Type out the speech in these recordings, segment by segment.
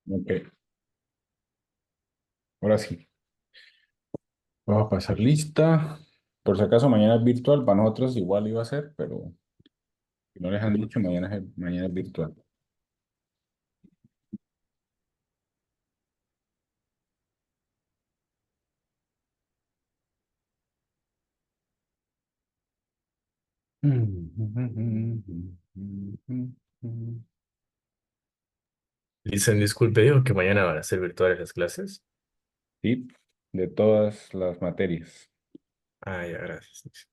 Ok, ahora sí. Vamos a pasar lista. Por si acaso mañana es virtual, para nosotros igual iba a ser, pero si no les han dicho, mañana es virtual. Dicen, disculpe, digo que mañana van a ser virtuales las clases. Sí, de todas las materias. Ah, ya, gracias.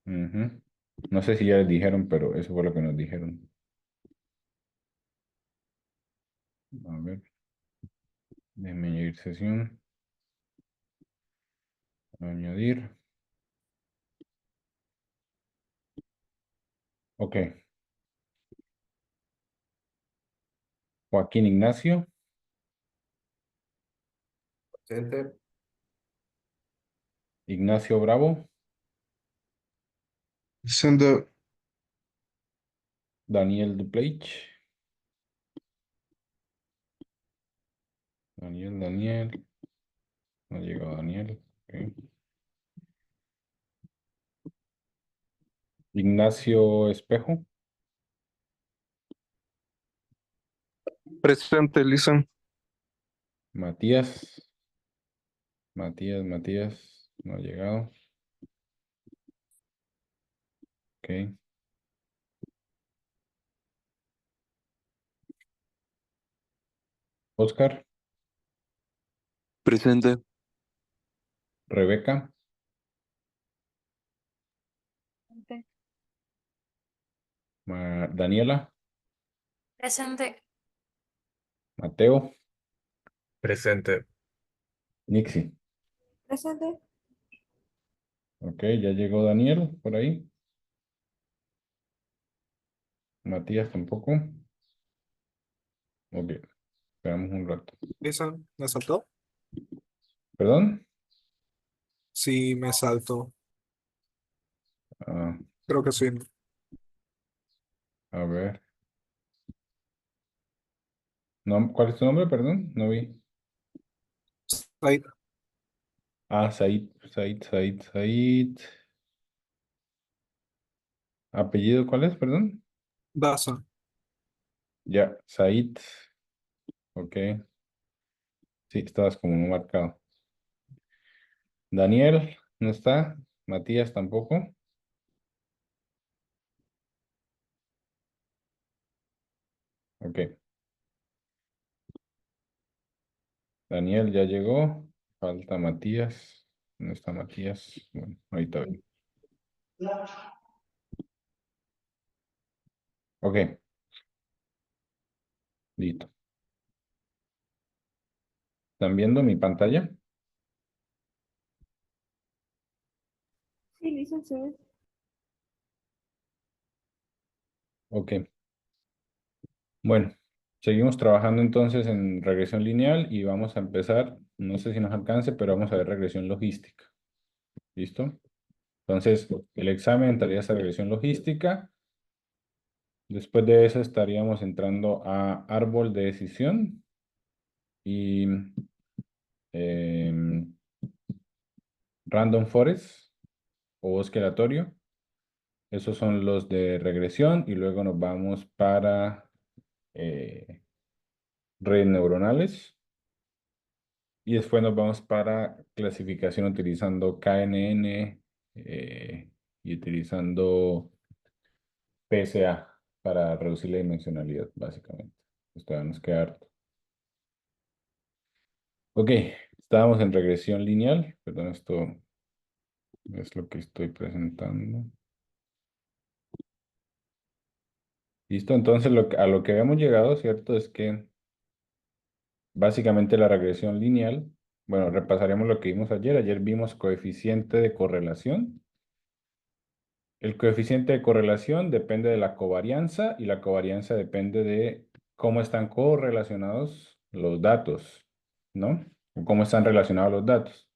Ujú. No sé si ya les dijeron, pero eso fue lo que nos dijeron. A ver, déjenme añadir sesión. Añadir. Ok. Joaquín Ignacio. Presente. Ignacio Bravo. Sendo Daniel Dupleix. Daniel. No llegó Daniel. Ok. Ignacio Espejo. presente, Lisa. Matías. Matías. No ha llegado. Ok. Oscar. Presente. Rebeca. Presente. Daniela. Presente. Mateo. Presente. Nixie. Presente. Ok, ya llegó Daniel por ahí. Matías tampoco. Ok, esperamos un rato. Lisa, ¿me saltó? ¿Perdón? Sí, me saltó. Ah, Creo que sí. a ver. No, ¿cuál es tu nombre? Perdón, no vi. Ahí, Ah, Said. ¿Apellido cuál es? Perdón. Daza. Ya, Said. Ok, sí, estabas como no marcado. Daniel, ¿no está? Matías tampoco. Ok, Daniel ya llegó. Falta Matías. ¿No está Matías? Bueno, ahorita ven. Ok, listo. ¿Están viendo mi pantalla? Sí, licenciado. Ok. Bueno, seguimos trabajando entonces en regresión lineal y vamos a empezar, no sé si nos alcance, pero vamos a ver regresión logística. ¿Listo? Entonces, el examen entraría a regresión logística. Después de eso estaríamos entrando a árbol de decisión y em, random forest o bosque aleatorio. Esos son los de regresión y luego nos vamos para redes neuronales. Y después nos vamos para clasificación utilizando KNN y utilizando PSA para reducir la dimensionalidad, básicamente. Esto todavía nos queda harto. Ok, estábamos en regresión lineal. Perdón, esto es lo que estoy presentando. Listo, entonces a lo que habíamos llegado, ¿cierto? Es que básicamente la regresión lineal, bueno, repasaremos lo que vimos ayer. Ayer vimos coeficiente de correlación. El coeficiente de correlación depende de la covarianza y la covarianza depende de cómo están correlacionados los datos, ¿no? O cómo están relacionados los datos.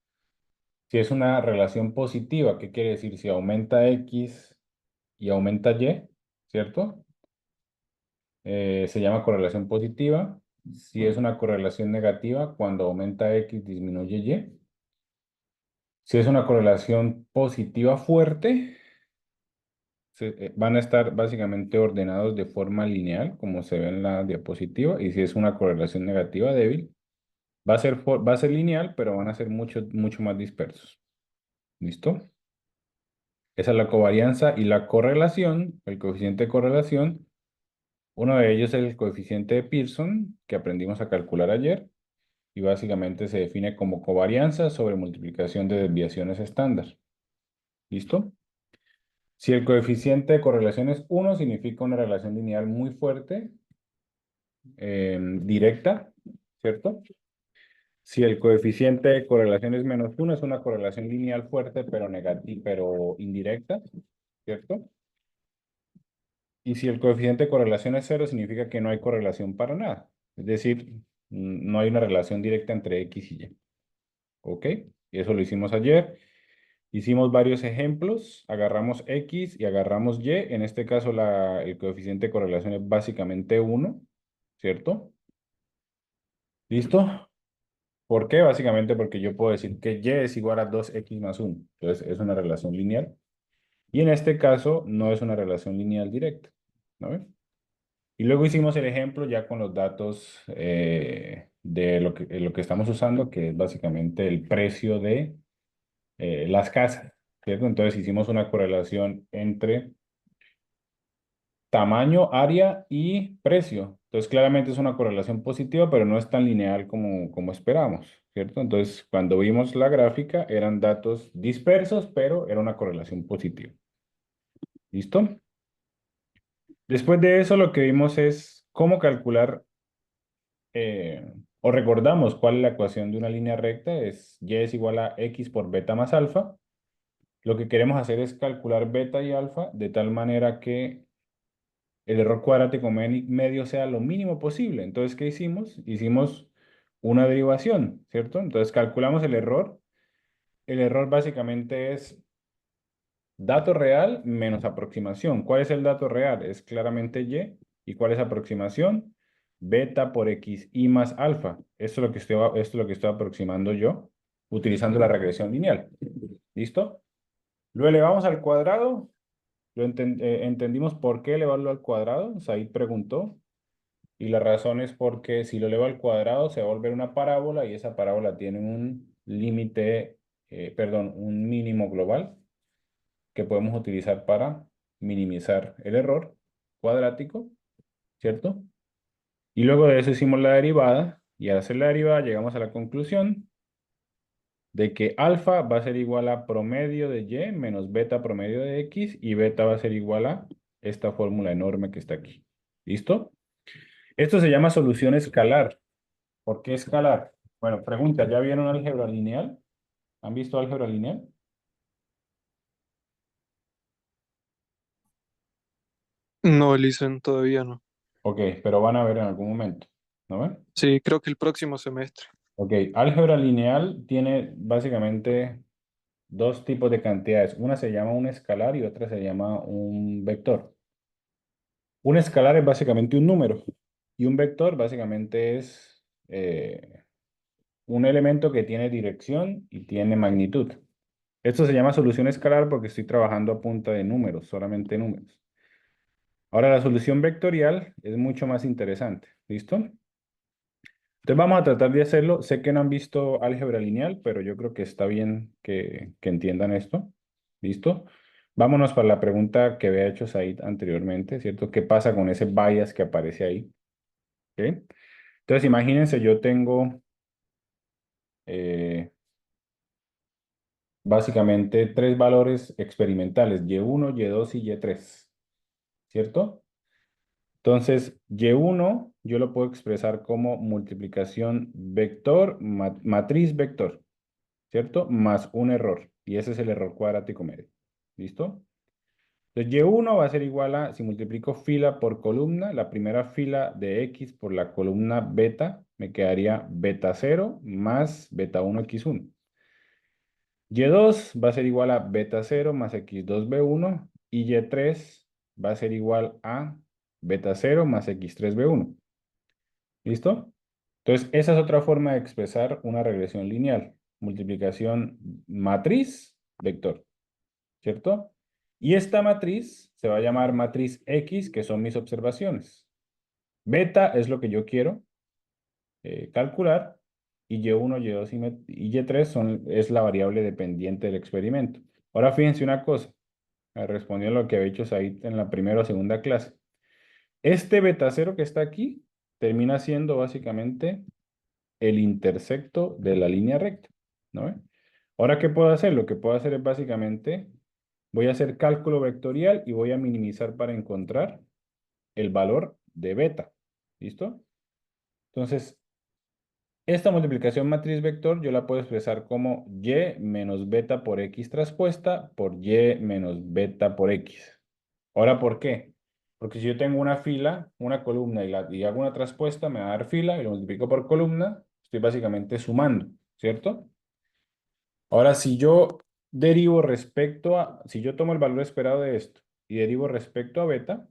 Si es una relación positiva, ¿qué quiere decir? Si aumenta X y aumenta Y, ¿cierto? Se llama correlación positiva. si es una correlación negativa, cuando aumenta X disminuye Y. Si es una correlación positiva fuerte, van a estar básicamente ordenados de forma lineal, como se ve en la diapositiva. Y si es una correlación negativa débil, va a ser lineal, pero van a ser mucho más dispersos. ¿Listo? Esa es la covarianza y la correlación, el coeficiente de correlación. Uno de ellos es el coeficiente de Pearson, que aprendimos a calcular ayer, y básicamente se define como covarianza sobre multiplicación de desviaciones estándar. ¿Listo? Si el coeficiente de correlación es 1, significa una relación lineal muy fuerte, directa, ¿cierto? Si el coeficiente de correlación es -1, es una correlación lineal fuerte, pero negativa, pero indirecta, ¿cierto? Y si el coeficiente de correlación es 0, significa que no hay correlación para nada. Es decir, no hay una relación directa entre X y Y. ¿Ok? Y eso lo hicimos ayer. Hicimos varios ejemplos. Agarramos X y agarramos Y. En este caso, el coeficiente de correlación es básicamente 1, ¿cierto? ¿Listo? ¿Por qué? Básicamente porque yo puedo decir que Y es igual a 2X más 1. Entonces, es una relación lineal. Y en este caso, no es una relación lineal directa. ¿No ves? Y luego hicimos el ejemplo ya con los datos de lo que estamos usando, que es básicamente el precio de las casas, ¿cierto? Entonces hicimos una correlación entre tamaño, área y precio. Entonces claramente es una correlación positiva, pero no es tan lineal como esperamos, ¿cierto? Entonces cuando vimos la gráfica eran datos dispersos, pero era una correlación positiva. ¿Listo? Después de eso lo que vimos es cómo calcular o recordamos cuál es la ecuación de una línea recta, es y es igual a x por beta más alfa. Lo que queremos hacer es calcular beta y alfa de tal manera que el error cuadrático medio sea lo mínimo posible. Entonces, ¿qué hicimos? Hicimos una derivación, ¿cierto? Entonces, calculamos el error. El error básicamente es dato real menos aproximación. ¿Cuál es el dato real? Es claramente y. ¿Y cuál es aproximación? Beta por xi más alfa. Esto es lo que estoy aproximando yo utilizando la regresión lineal. ¿Listo? Lo elevamos al cuadrado. Entendimos por qué elevarlo al cuadrado. Said preguntó. Y la razón es porque si lo elevo al cuadrado se va a volver una parábola y esa parábola tiene un límite, perdón, un mínimo global que podemos utilizar para minimizar el error cuadrático, ¿cierto? Y luego de eso hicimos la derivada y al hacer la derivada llegamos a la conclusión de que alfa va a ser igual a promedio de y menos beta promedio de x y beta va a ser igual a esta fórmula enorme que está aquí. ¿Listo? Esto se llama solución escalar. ¿Por qué escalar? Bueno, pregunta, ¿ya vieron álgebra lineal? ¿Han visto álgebra lineal? No, Elisen, todavía no. Ok, pero van a ver en algún momento, ¿no ven? Sí, creo que el próximo semestre. Ok, álgebra lineal tiene básicamente dos tipos de cantidades. Una se llama un escalar y otra se llama un vector. Un escalar es básicamente un número y un vector básicamente es un elemento que tiene dirección y tiene magnitud. Esto se llama solución escalar porque estoy trabajando a punta de números, solamente números. Ahora la solución vectorial es mucho más interesante. ¿Listo? Entonces vamos a tratar de hacerlo. Sé que no han visto álgebra lineal, pero yo creo que está bien que entiendan esto. ¿Listo? Vámonos para la pregunta que había hecho Said anteriormente, ¿cierto? ¿Qué pasa con ese bias que aparece ahí? ¿Ok? Entonces imagínense, yo tengo eh, básicamente tres valores experimentales, Y1, Y2 y Y3, ¿cierto? Entonces, Y1 yo lo puedo expresar como multiplicación vector, matriz vector, ¿cierto? Más un error. Y ese es el error cuadrático medio. ¿Listo? Entonces, Y1 va a ser igual a, si multiplico fila por columna, la primera fila de X por la columna beta, me quedaría beta 0 más beta 1 X1. Y2 va a ser igual a beta 0 más X2B1 y Y3 va a ser igual a beta 0 más X3B1. ¿Listo? Entonces, esa es otra forma de expresar una regresión lineal. Multiplicación matriz, vector, ¿cierto? Y esta matriz se va a llamar matriz X, que son mis observaciones. Beta es lo que yo quiero calcular, y Y1, Y2 y Y3 es la variable dependiente del experimento. Ahora fíjense una cosa, respondiendo a lo que había dicho Said en la primera o segunda clase. Este beta 0 que está aquí termina siendo básicamente el intersecto de la línea recta, ¿no ve? Ahora, ¿qué puedo hacer? Lo que puedo hacer es básicamente, voy a hacer cálculo vectorial y voy a minimizar para encontrar el valor de beta. ¿Listo? Entonces, esta multiplicación matriz vector yo la puedo expresar como y menos beta por x traspuesta por y menos beta por x. Ahora, ¿por qué? Porque si yo tengo una fila, una columna y hago una traspuesta, me va a dar fila y lo multiplico por columna, estoy básicamente sumando, ¿cierto? Ahora, si yo derivo si yo tomo el valor esperado de esto y derivo respecto a beta,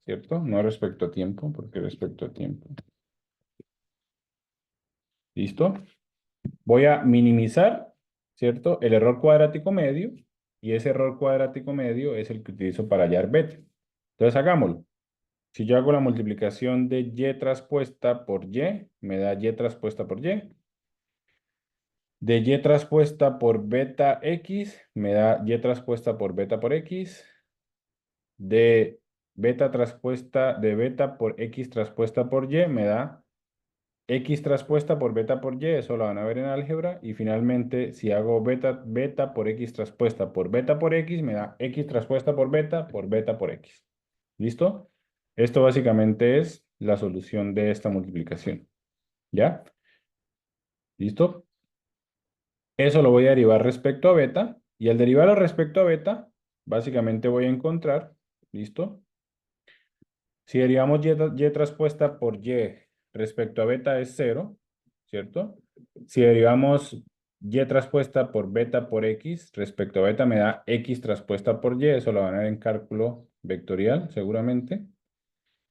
¿cierto? No respecto a tiempo, porque respecto a tiempo. ¿Listo? Voy a minimizar, ¿cierto? El error cuadrático medio, y ese error cuadrático medio es el que utilizo para hallar beta. Entonces, hagámoslo. Si yo hago la multiplicación de y traspuesta por y, me da y traspuesta por y. De y traspuesta por beta x, me da y traspuesta por beta por x. De beta por x traspuesta por y, me da x traspuesta por beta por y, eso lo van a ver en álgebra. Y finalmente, si hago beta por x traspuesta por beta por x, me da x traspuesta por beta por x. ¿Listo? Esto básicamente es la solución de esta multiplicación. ¿Ya? ¿Listo? Eso lo voy a derivar respecto a beta. Y al derivarlo respecto a beta, básicamente voy a encontrar, ¿listo? Si derivamos y traspuesta por y respecto a beta es 0, ¿cierto? Si derivamos y traspuesta por beta por x respecto a beta me da x traspuesta por y, eso lo van a ver en cálculo vectorial seguramente.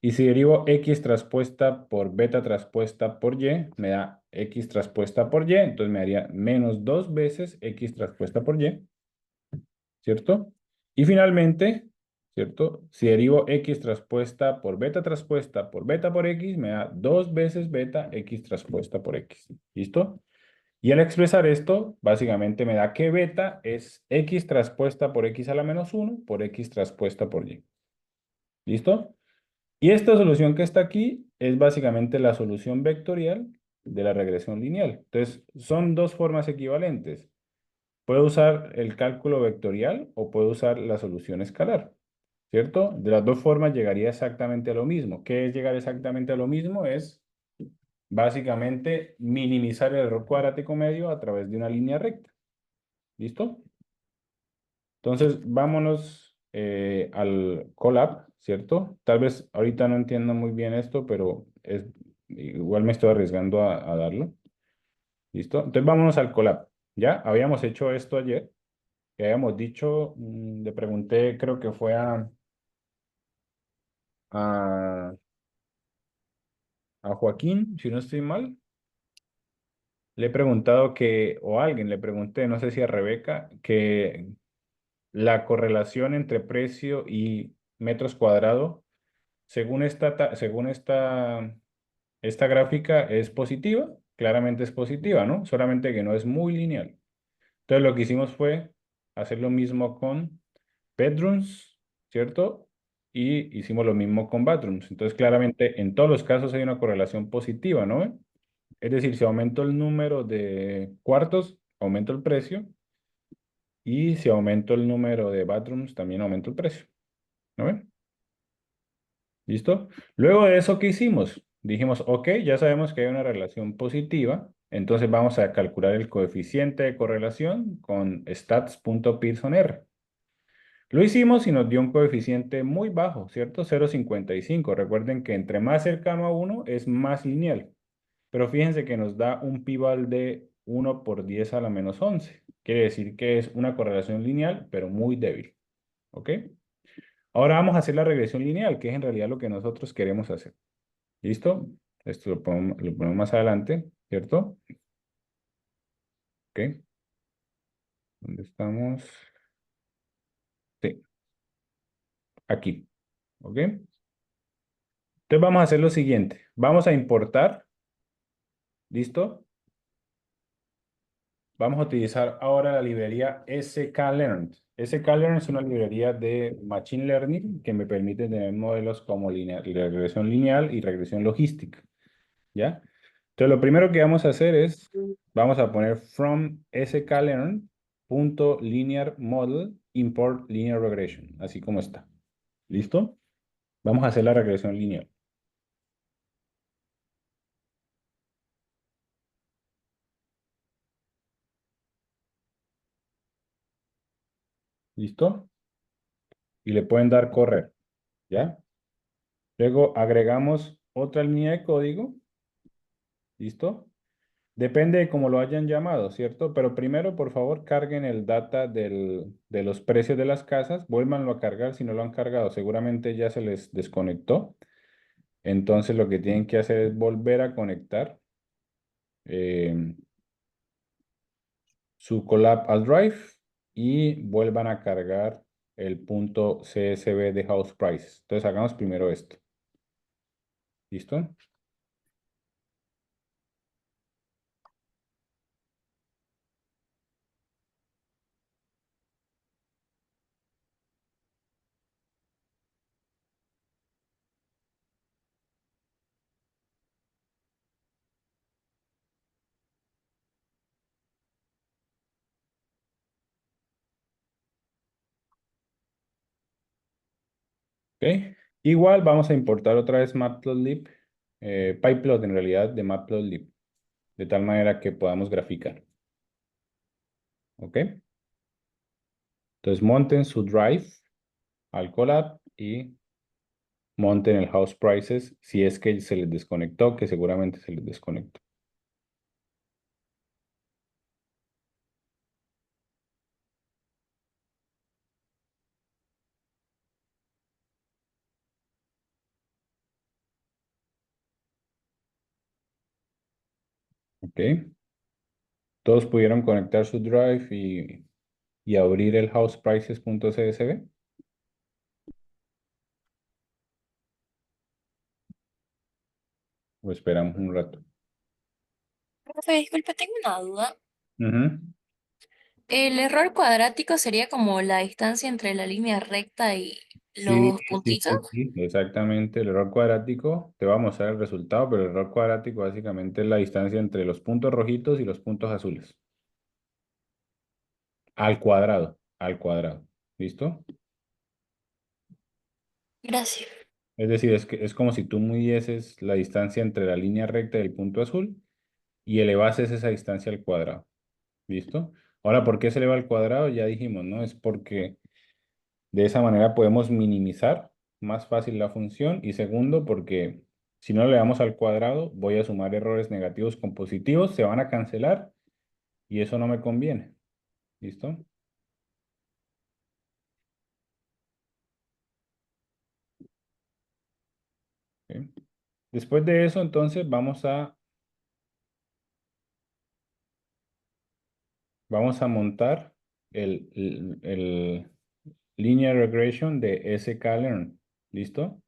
Y si derivo x traspuesta por beta traspuesta por y, me da x traspuesta por y, entonces me daría menos 2 veces x traspuesta por y, ¿cierto? Y finalmente, ¿cierto? Si derivo x traspuesta por beta por x, me da 2 veces beta x traspuesta por x. ¿Listo? Y al expresar esto, básicamente me da que beta es x traspuesta por x a la menos 1 por x traspuesta por y. ¿Listo? Y esta solución que está aquí es básicamente la solución vectorial de la regresión lineal. Entonces, son dos formas equivalentes. Puedo usar el cálculo vectorial o puedo usar la solución escalar, ¿cierto? De las dos formas llegaría exactamente a lo mismo. ¿Qué es llegar exactamente a lo mismo? Es básicamente minimizar el error cuadrático medio a través de una línea recta. ¿Listo? Entonces, vámonos al Colab, ¿cierto? Tal vez ahorita no entiendo muy bien esto, pero igual me estoy arriesgando a darlo. ¿Listo? Entonces, vámonos al Colab. ¿Ya? Habíamos hecho esto ayer. Que habíamos dicho, le pregunté, creo que fue a, a Joaquín, si no estoy mal. Le he preguntado o a alguien le pregunté, no sé si a Rebeca, que la correlación entre precio y metros cuadrados, según esta gráfica, es positiva. Claramente es positiva, ¿no? Solamente que no es muy lineal. Entonces lo que hicimos fue hacer lo mismo con bedrooms, ¿cierto? Y hicimos lo mismo con bathrooms. Entonces, claramente, en todos los casos hay una correlación positiva, ¿no? Es decir, si aumento el número de cuartos, aumento el precio. Y si aumento el número de bathrooms, también aumento el precio. ¿No ven? ¿Listo? Luego de eso, ¿qué hicimos? Dijimos, ok, ya sabemos que hay una relación positiva. Entonces vamos a calcular el coeficiente de correlación con stats.pearson-r. Lo hicimos y nos dio un coeficiente muy bajo, ¿cierto? 0,55. Recuerden que entre más cercano a 1 es más lineal. Pero fíjense que nos da un p-val de 1 por 10 a la menos 11. Quiere decir que es una correlación lineal, pero muy débil. ¿Ok? Ahora vamos a hacer la regresión lineal, que es en realidad lo que nosotros queremos hacer. ¿Listo? Esto lo ponemos más adelante, ¿cierto? Ok. ¿Dónde estamos? Sí, aquí. ¿Ok? Entonces vamos a hacer lo siguiente. Vamos a importar. ¿Listo? Vamos a utilizar ahora la librería sklearn. Sklearn es una librería de Machine Learning que me permite tener modelos como regresión lineal y regresión logística. ¿Ya? Entonces, lo primero que vamos a hacer es, vamos a poner from sklearn.linear model import linear regression, así como está. ¿Listo? Vamos a hacer la regresión lineal. ¿Listo? Y le pueden dar correr. ¿Ya? Luego agregamos otra línea de código. ¿Listo? Depende de cómo lo hayan llamado, ¿cierto? Pero primero, por favor, carguen el data de los precios de las casas. Vuélvanlo a cargar si no lo han cargado. Seguramente ya se les desconectó. Entonces lo que tienen que hacer es volver a conectar eh, su Colab al Drive y vuelvan a cargar el punto CSV de House Prices. Entonces hagamos primero esto. ¿Listo? ¿Ok? Igual vamos a importar otra vez Matplotlib, Pyplot en realidad de Matplotlib, de tal manera que podamos graficar. ¿Ok? Entonces monten su drive al Colab y monten el house prices si es que se les desconectó, que seguramente se les desconectó. ¿Ok? Todos pudieron conectar su drive y abrir el houseprices.csv. O esperamos un rato. Profe, disculpe, tengo una duda. Ujú. El error cuadrático sería como la distancia entre la línea recta y Sí, los sí, puntitos. sí, sí, exactamente. El error cuadrático, te va a mostrar el resultado, pero el error cuadrático básicamente es la distancia entre los puntos rojitos y los puntos azules. Al cuadrado, al cuadrado. ¿Listo? Gracias. Es decir, es como si tú midieses la distancia entre la línea recta y el punto azul y elevases esa distancia al cuadrado. ¿Listo? Ahora, ¿por qué se eleva al cuadrado? Ya dijimos, ¿no? Es porque de esa manera podemos minimizar más fácil la función. Y segundo, porque si no le damos al cuadrado, voy a sumar errores negativos con positivos, se van a cancelar y eso no me conviene. ¿Listo? Ok. Después de eso, entonces, vamos a montar el linear regression de sklearn. ¿Listo?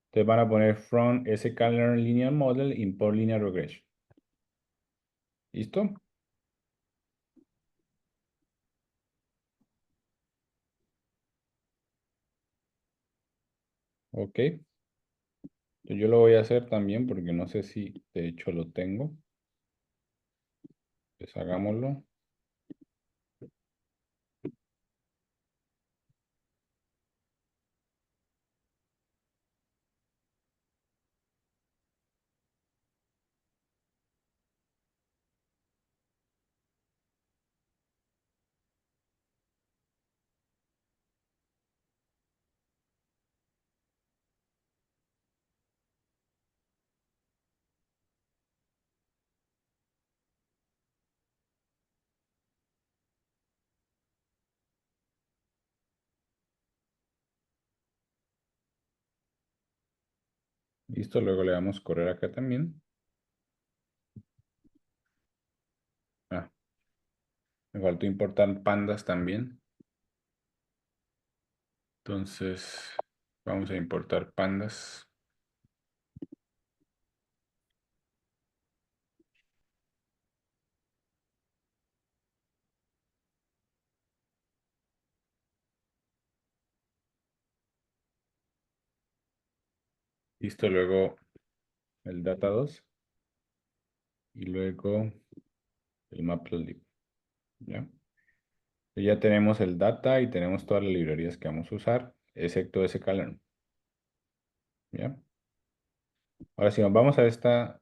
Entonces van a poner from sklearn linear model import linear regression. ¿Listo? Ok. Yo lo voy a hacer también porque no sé si de hecho lo tengo. Pues hagámoslo. Listo, luego le damos correr acá también. Ah, me faltó importar pandas también. Entonces, vamos a importar pandas. Listo, luego el data2 y luego el matplotlib. ¿Ya? Ya tenemos el data y tenemos todas las librerías que vamos a usar, excepto sklearn. ¿Ya? Ahora, si nos vamos a esta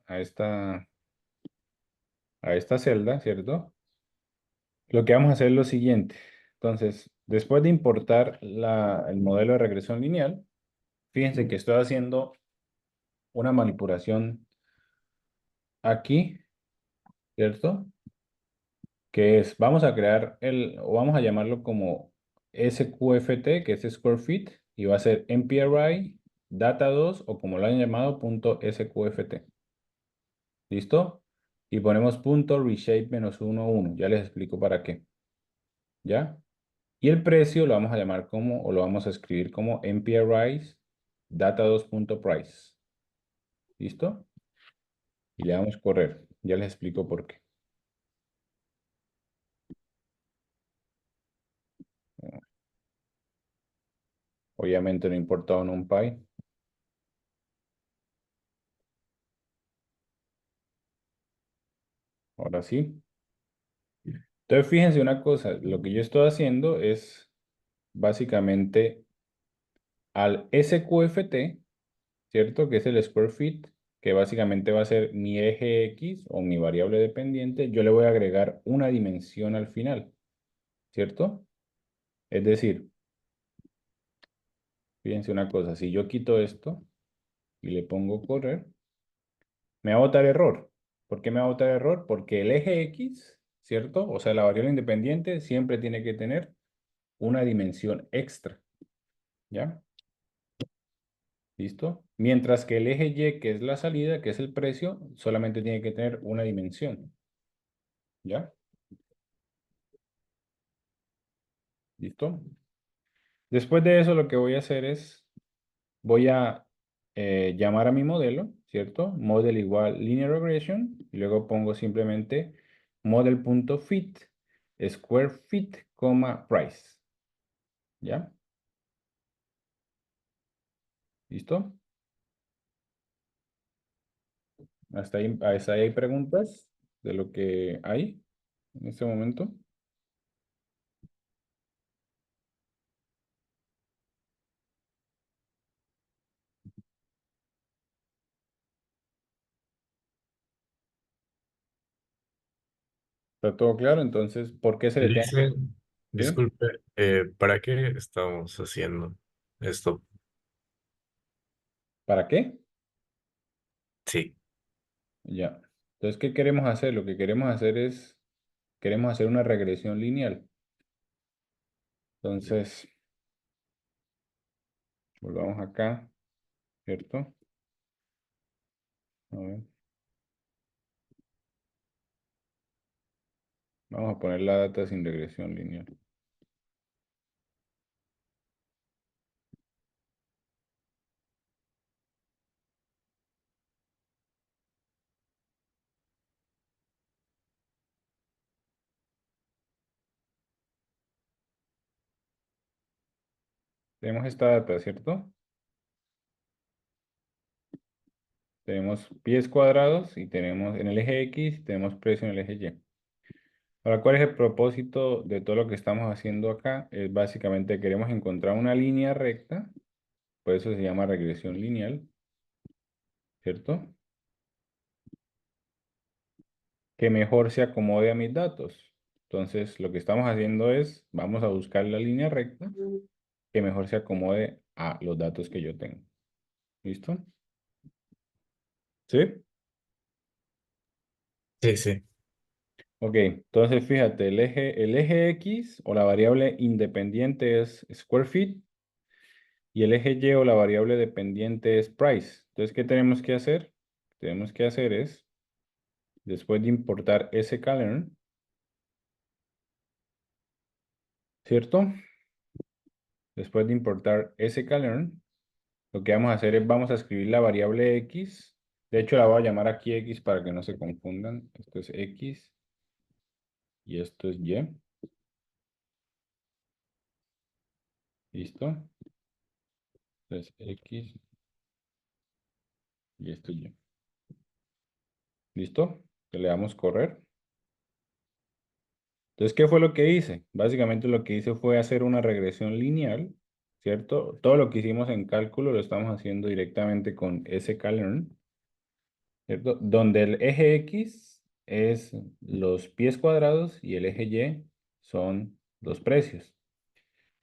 celda, ¿cierto? Lo que vamos a hacer es lo siguiente. Entonces, después de importar el modelo de regresión lineal, fíjense que estoy haciendo una manipulación aquí, ¿cierto? Que es, vamos a crear o vamos a llamarlo como SQFT, que es Square Fit, y va a ser MPRI, Data2, o como lo han llamado, punto .SQFT. ¿Listo? Y ponemos punto reshape -1, ya les explico para qué. ¿Ya? Y el precio lo vamos a llamar como, o lo vamos a escribir como MPRIs data2.price. ¿Listo? Y le damos correr. Ya les explico por qué. Obviamente no importa un NumPy. Ahora sí. Entonces fíjense una cosa, lo que yo estoy haciendo es básicamente al SQFT, ¿cierto? Que es el square fit, que básicamente va a ser mi eje X o mi variable dependiente, yo le voy a agregar una dimensión al final, ¿cierto? Es decir, fíjense una cosa, si yo quito esto y le pongo correr, me va a botar error. ¿Por qué me va a botar error? Porque el eje X, ¿cierto? O sea, la variable independiente siempre tiene que tener una dimensión extra, ¿ya? ¿Listo? Mientras que el eje Y, que es la salida, que es el precio, solamente tiene que tener una dimensión, ¿ya? ¿Listo? Después de eso, lo que voy a hacer es, voy a llamar a mi modelo, ¿cierto? Model igual linear regression, y luego pongo simplemente model.fit, square fit, price, ¿ya? ¿Listo? Hasta ahí hay preguntas de lo que hay en este momento. ¿Está todo claro? Entonces, ¿por qué se le tiene? Listen, ¿Sí? disculpe, ¿para qué estamos haciendo esto? ¿Para qué? Sí, Ya. Entonces, ¿qué queremos hacer? Lo que queremos hacer es, queremos hacer una regresión lineal. Entonces, volvamos acá, ¿cierto? A ver. Vamos a poner la data sin regresión lineal. Tenemos esta data, ¿cierto? Tenemos pies cuadrados y tenemos en el eje X, tenemos precio en el eje Y. Ahora, ¿cuál es el propósito de todo lo que estamos haciendo acá? Es básicamente queremos encontrar una línea recta, por eso se llama regresión lineal, ¿cierto? Que mejor se acomode a mis datos. Entonces, lo que estamos haciendo es, vamos a buscar la línea recta que mejor se acomode a los datos que yo tengo. ¿Listo? ¿Sí? sí, sí. Ok, entonces fíjate, el eje X o la variable independiente es square feet y el eje Y o la variable dependiente es price. Entonces, ¿qué tenemos que hacer? Lo que tenemos que hacer es, después de importar sklearn, ¿cierto? Después de importar sklearn, lo que vamos a hacer es vamos a escribir la variable x. De hecho, la voy a llamar aquí x para que no se confundan. Esto es x y esto es y. ¿Listo? Entonces x y esto es y. ¿Listo? Le damos correr. Entonces, ¿qué fue lo que hice? Básicamente lo que hice fue hacer una regresión lineal, ¿cierto? Todo lo que hicimos en cálculo lo estamos haciendo directamente con sklearn, ¿cierto? Donde el eje X es los pies cuadrados y el eje Y son los precios.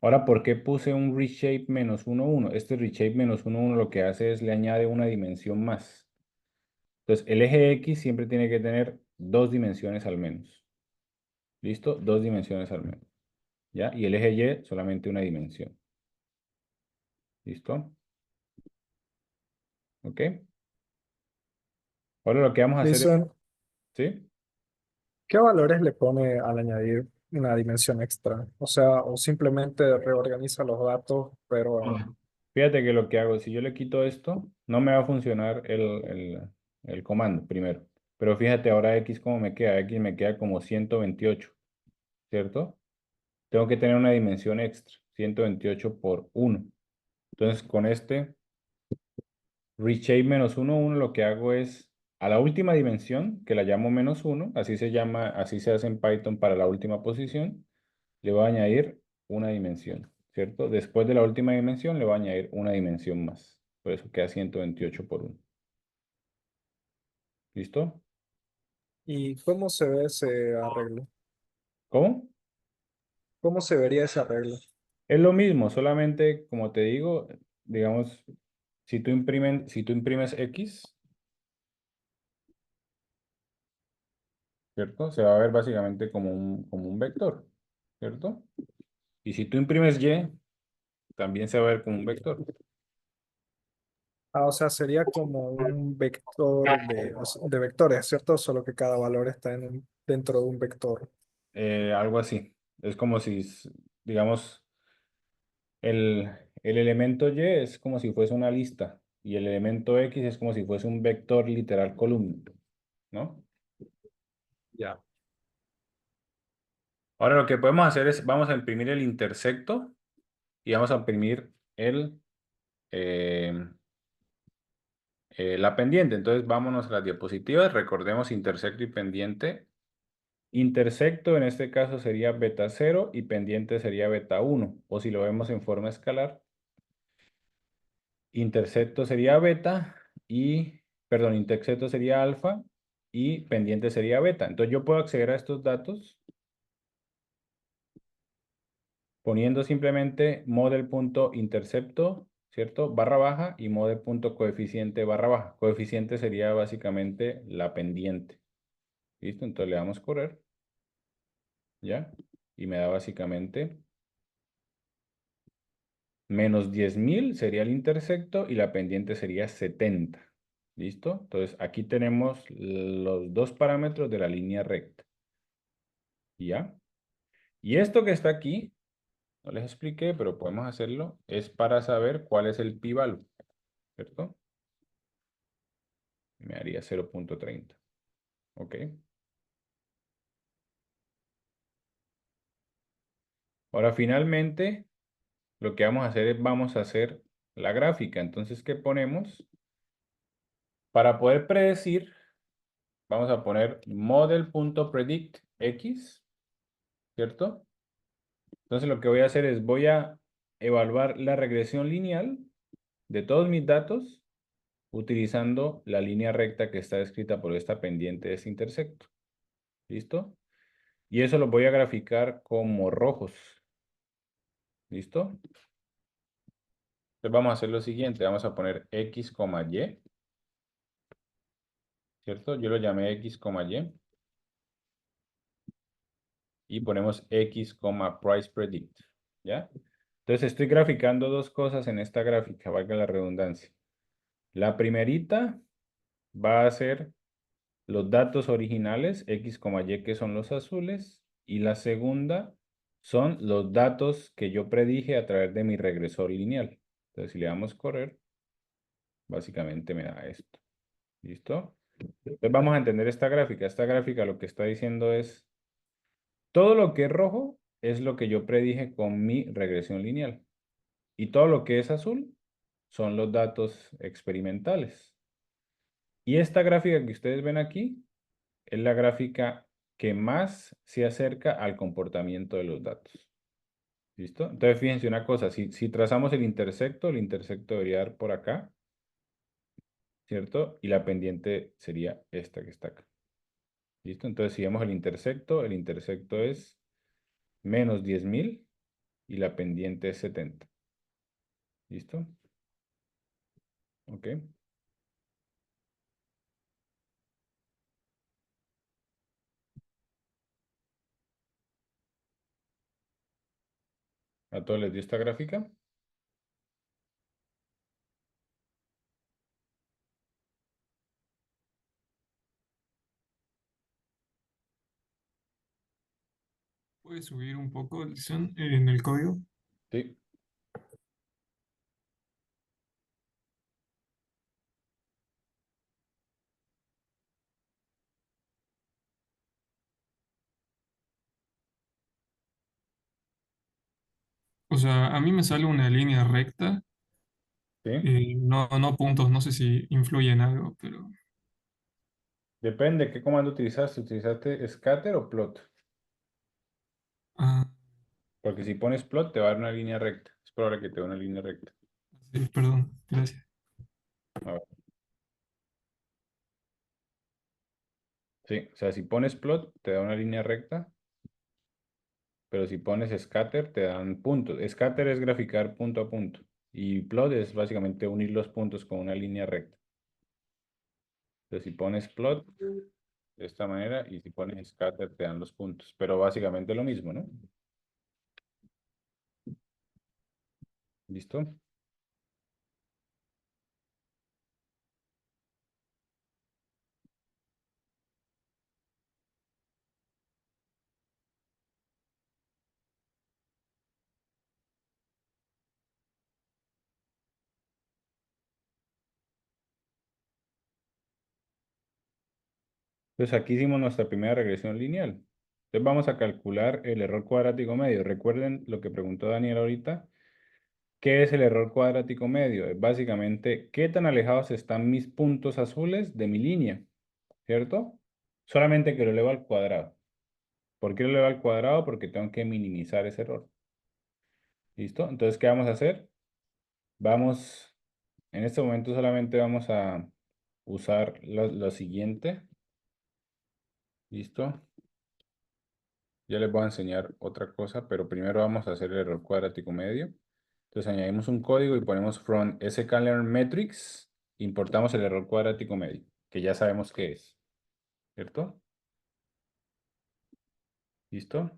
Ahora, ¿por qué puse un reshape -1,1? Este reshape -1,1 lo que hace es le añade una dimensión más. Entonces, el eje X siempre tiene que tener 2 dimensiones al menos. ¿Listo? 2 dimensiones al menos. ¿Ya? Y el eje Y solamente una dimensión. ¿Listo? ¿Ok? Ahora lo que vamos a hacer es... Dicen, ¿Sí? ¿qué valores le pone al añadir una dimensión extra? O sea, o simplemente reorganiza los datos, pero Fíjate que lo que hago, si yo le quito esto, no me va a funcionar el comando primero. Pero fíjate ahora X cómo me queda. X me queda como 128, ¿cierto? Tengo que tener una dimensión extra, 128 por 1. Entonces, con este reshape -1,1 lo que hago es a la última dimensión, que la llamo -1, así se llama, así se hace en Python para la última posición, le voy a añadir una dimensión, ¿cierto? Después de la última dimensión le voy a añadir una dimensión más. Por eso queda 128 por 1. ¿Listo? ¿y cómo se ve ese arreglo? ¿Cómo? ¿Cómo se vería ese arreglo? Es lo mismo, solamente, como te digo, digamos, si tú imprimes X, ¿cierto? Se va a ver básicamente como un vector, ¿cierto? Y si tú imprimes Y, también se va a ver como un vector. Ah, o sea, sería como un vector de vectores, ¿cierto? Solo que cada valor está dentro de un vector. Algo así. Es como si, digamos, el, el elemento Y es como si fuese una lista y el elemento X es como si fuese un vector literal columna, ¿no? Ya. Ahora lo que podemos hacer es, vamos a imprimir el intersecto y vamos a imprimir eh, la pendiente. Entonces vámonos a las diapositivas. Recordemos intersecto y pendiente. Intersecto en este caso sería beta 0 y pendiente sería beta 1. O si lo vemos en forma escalar, intersecto sería beta perdón, intersecto sería alfa y pendiente sería beta. Entonces yo puedo acceder a estos datos poniendo simplemente model.intercepto, ¿cierto? Barra baja y model.coeficiente barra baja. Coeficiente sería básicamente la pendiente. ¿Listo? Entonces le damos correr. ¿Ya? Y me da básicamente menos 10.000 sería el intersecto y la pendiente sería 70. ¿Listo? Entonces aquí tenemos los dos parámetros de la línea recta. ¿Ya? Y esto que está aquí, no les expliqué, pero podemos hacerlo, es para saber cuál es el p-value, ¿cierto? Me haría 0.30. ¿Ok? Ahora finalmente, lo que vamos a hacer es vamos a hacer la gráfica. Entonces, ¿qué ponemos? Para poder predecir, vamos a poner model.predictx, ¿cierto? Entonces lo que voy a hacer es voy a evaluar la regresión lineal de todos mis datos utilizando la línea recta que está descrita por esta pendiente de este intersecto. ¿Listo? Y eso lo voy a graficar como rojos. ¿Listo? Entonces vamos a hacer lo siguiente. Vamos a poner x, y. ¿Cierto? Yo lo llamé x, y. Y ponemos x, price predict. ¿Ya? Entonces estoy graficando dos cosas en esta gráfica, valga la redundancia. La primerita va a ser los datos originales, X, Y, que son los azules, y la segunda son los datos que yo predije a través de mi regresor lineal. Entonces, si le damos correr, básicamente me da esto. ¿Listo? Entonces vamos a entender esta gráfica. Esta gráfica lo que está diciendo es, todo lo que es rojo es lo que yo predije con mi regresión lineal. Y todo lo que es azul son los datos experimentales. Y esta gráfica que ustedes ven aquí es la gráfica que más se acerca al comportamiento de los datos. ¿Listo? Entonces, fíjense una cosa, si trazamos el intersecto debería dar por acá, ¿cierto? Y la pendiente sería esta que está acá. ¿Listo? Entonces, si vemos el intersecto es menos 10.000 y la pendiente es 70. ¿Listo? Ok. ¿A todos les dio esta gráfica? ¿Puedes subir un poco, Lison, en el código? Sí. O sea, a mí me sale una línea recta, ¿Sí? no puntos, no sé si influye en algo, pero Depende, ¿qué comando utilizaste? ¿Utilizaste scatter o plot? ah, Porque si pones plot te va a dar una línea recta. Es probable que te dé una línea recta. sí, perdón, gracias. A ver. Sí, o sea, si pones plot te da una línea recta, pero si pones scatter te dan puntos. Scatter es graficar punto a punto y plot es básicamente unir los puntos con una línea recta. Entonces, si pones plot de esta manera y si pones scatter te dan los puntos, pero básicamente lo mismo, ¿no? ¿Listo? Entonces aquí hicimos nuestra primera regresión lineal. Entonces vamos a calcular el error cuadrático medio. Recuerden lo que preguntó Daniel ahorita. ¿Qué es el error cuadrático medio? Es básicamente qué tan alejados están mis puntos azules de mi línea, ¿cierto? Solamente que lo elevo al cuadrado. ¿Por qué lo elevo al cuadrado? Porque tengo que minimizar ese error. ¿Listo? Entonces, ¿qué vamos a hacer? En este momento solamente vamos a usar lo siguiente. ¿Listo? Ya les voy a enseñar otra cosa, pero primero vamos a hacer el error cuadrático medio. Entonces añadimos un código y ponemos from sklearnMetrics, importamos el error cuadrático medio, que ya sabemos qué es, ¿cierto? ¿Listo?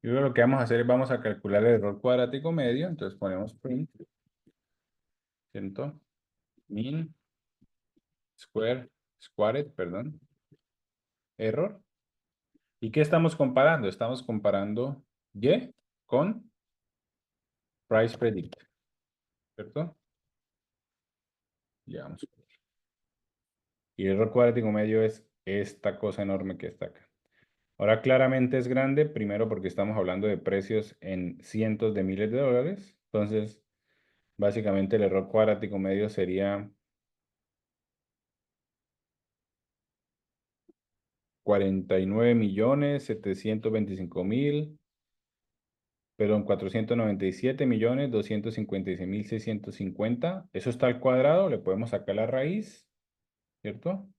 Y luego lo que vamos a hacer es vamos a calcular el error cuadrático medio, entonces ponemos print, ¿cierto? Mean, squared, perdón, error. ¿Y qué estamos comparando? Estamos comparando y con price predictor, ¿cierto? Ya vamos. Y el error cuadrático medio es esta cosa enorme que está acá. Ahora claramente es grande, primero porque estamos hablando de precios en cientos de miles de dólares. Entonces, básicamente el error cuadrático medio sería 49.725.000, perdón, 497.256.650. Eso está al cuadrado, le podemos sacar la raíz, ¿cierto?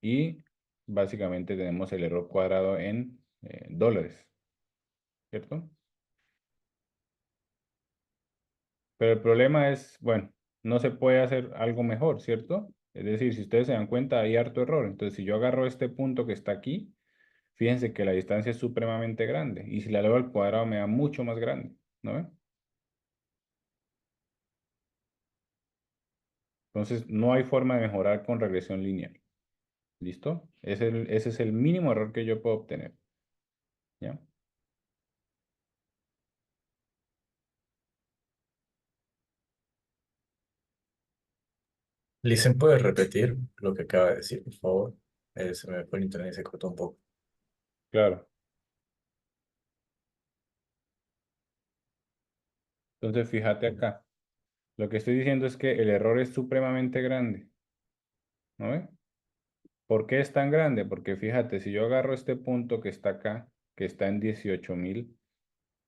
Y básicamente tenemos el error cuadrado en dólares, ¿cierto? Pero el problema es, bueno, no se puede hacer algo mejor, ¿cierto? Es decir, si ustedes se dan cuenta, hay harto error. Entonces, si yo agarro este punto que está aquí, fíjense que la distancia es supremamente grande. Y si la elevo al cuadrado me da mucho más grande, ¿no ven? Entonces, no hay forma de mejorar con regresión lineal. ¿Listo? Ese es el mínimo error que yo puedo obtener. ¿Ya? Listen, ¿puedes repetir lo que acaba de decir, por favor? Se me fue el internet y se cortó un poco. Claro. Entonces, fíjate acá. Lo que estoy diciendo es que el error es supremamente grande. ¿No ven? ¿Por qué es tan grande? Porque fíjate, si yo agarro este punto que está acá, que está en 18.000,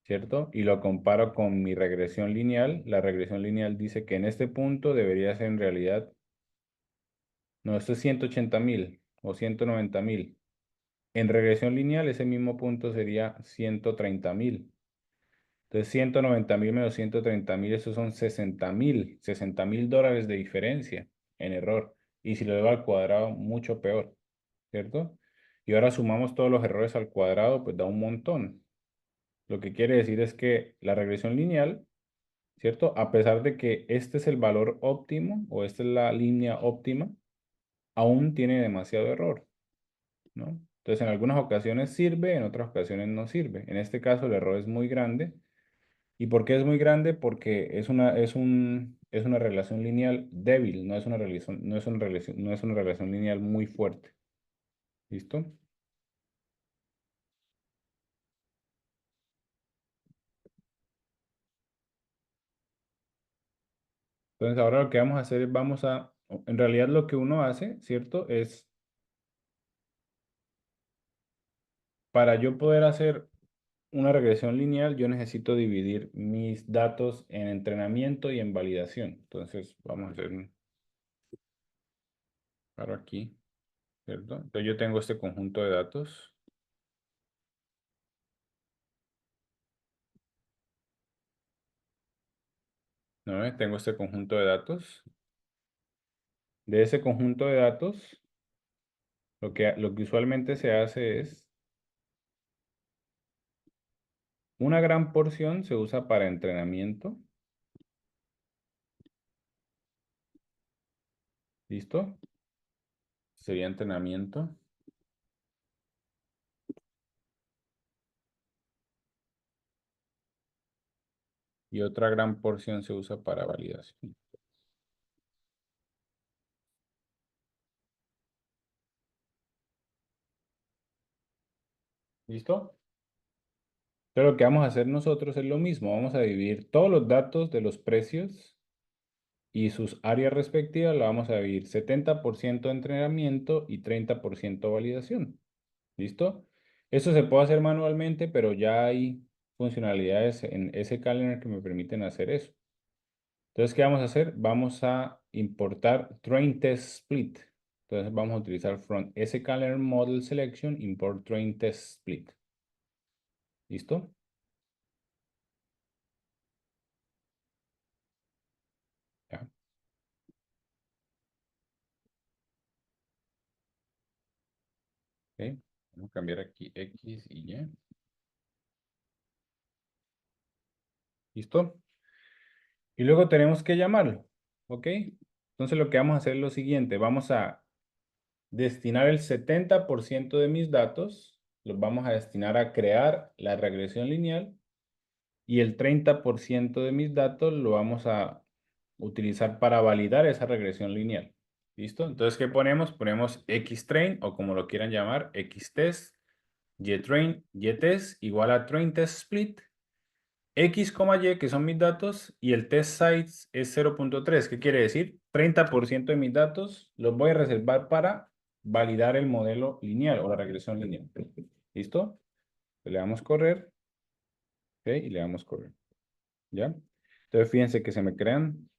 ¿cierto? Y lo comparo con mi regresión lineal, la regresión lineal dice que en este punto debería ser en realidad, no, esto es 180.000 o 190.000. En regresión lineal ese mismo punto sería 130.000. Entonces 190.000 menos 130.000, esos son 60.000 dólares de diferencia en error. Y si lo llevo al cuadrado, mucho peor, ¿cierto? Y ahora sumamos todos los errores al cuadrado, pues da un montón. Lo que quiere decir es que la regresión lineal, ¿cierto? A pesar de que este es el valor óptimo o esta es la línea óptima, aún tiene demasiado error, ¿no? Entonces en algunas ocasiones sirve, en otras ocasiones no sirve. En este caso el error es muy grande. ¿Y por qué es muy grande? Porque es una relación lineal débil, no es una relación, no es una relación lineal muy fuerte. ¿Listo? Entonces ahora lo que vamos a hacer es en realidad lo que uno hace, ¿cierto? Es para yo poder hacer una regresión lineal, yo necesito dividir mis datos en entrenamiento y en validación. Entonces vamos a hacer un paro aquí, ¿cierto? Entonces yo tengo este conjunto de datos. ¿No ves? Tengo este conjunto de datos. De ese conjunto de datos, lo que usualmente se hace es una gran porción se usa para entrenamiento. ¿Listo? Sería entrenamiento. Y otra gran porción se usa para validación. ¿Listo? Pero lo que vamos a hacer nosotros es lo mismo. Vamos a dividir todos los datos de los precios y sus áreas respectivas, la vamos a dividir 70% entrenamiento y 30% validación. ¿Listo? Eso se puede hacer manualmente, pero ya hay funcionalidades en ese calendar que me permiten hacer eso. Entonces, ¿qué vamos a hacer? Vamos a importar train test split. Entonces, vamos a utilizar from scalars model selection import train test split. ¿Listo? Ya. Ok. Vamos a cambiar aquí X y Y. ¿Listo? Y luego tenemos que llamarlo. ¿Ok? Entonces, lo que vamos a hacer es lo siguiente. Vamos a destinar el 70% de mis datos, los vamos a destinar a crear la regresión lineal y el 30% de mis datos lo vamos a utilizar para validar esa regresión lineal. ¿Listo? Entonces, ¿qué ponemos? Ponemos xtrain o como lo quieran llamar, xtest, ytrain, ytest igual a train test split, x, y, que son mis datos, y el test size es 0.3. ¿Qué quiere decir? 30% de mis datos los voy a reservar para validar el modelo lineal o la regresión lineal. ¿Listo? Le damos correr. ¿Ok? Y le damos correr. ¿Ya? Entonces, fíjense que se me crean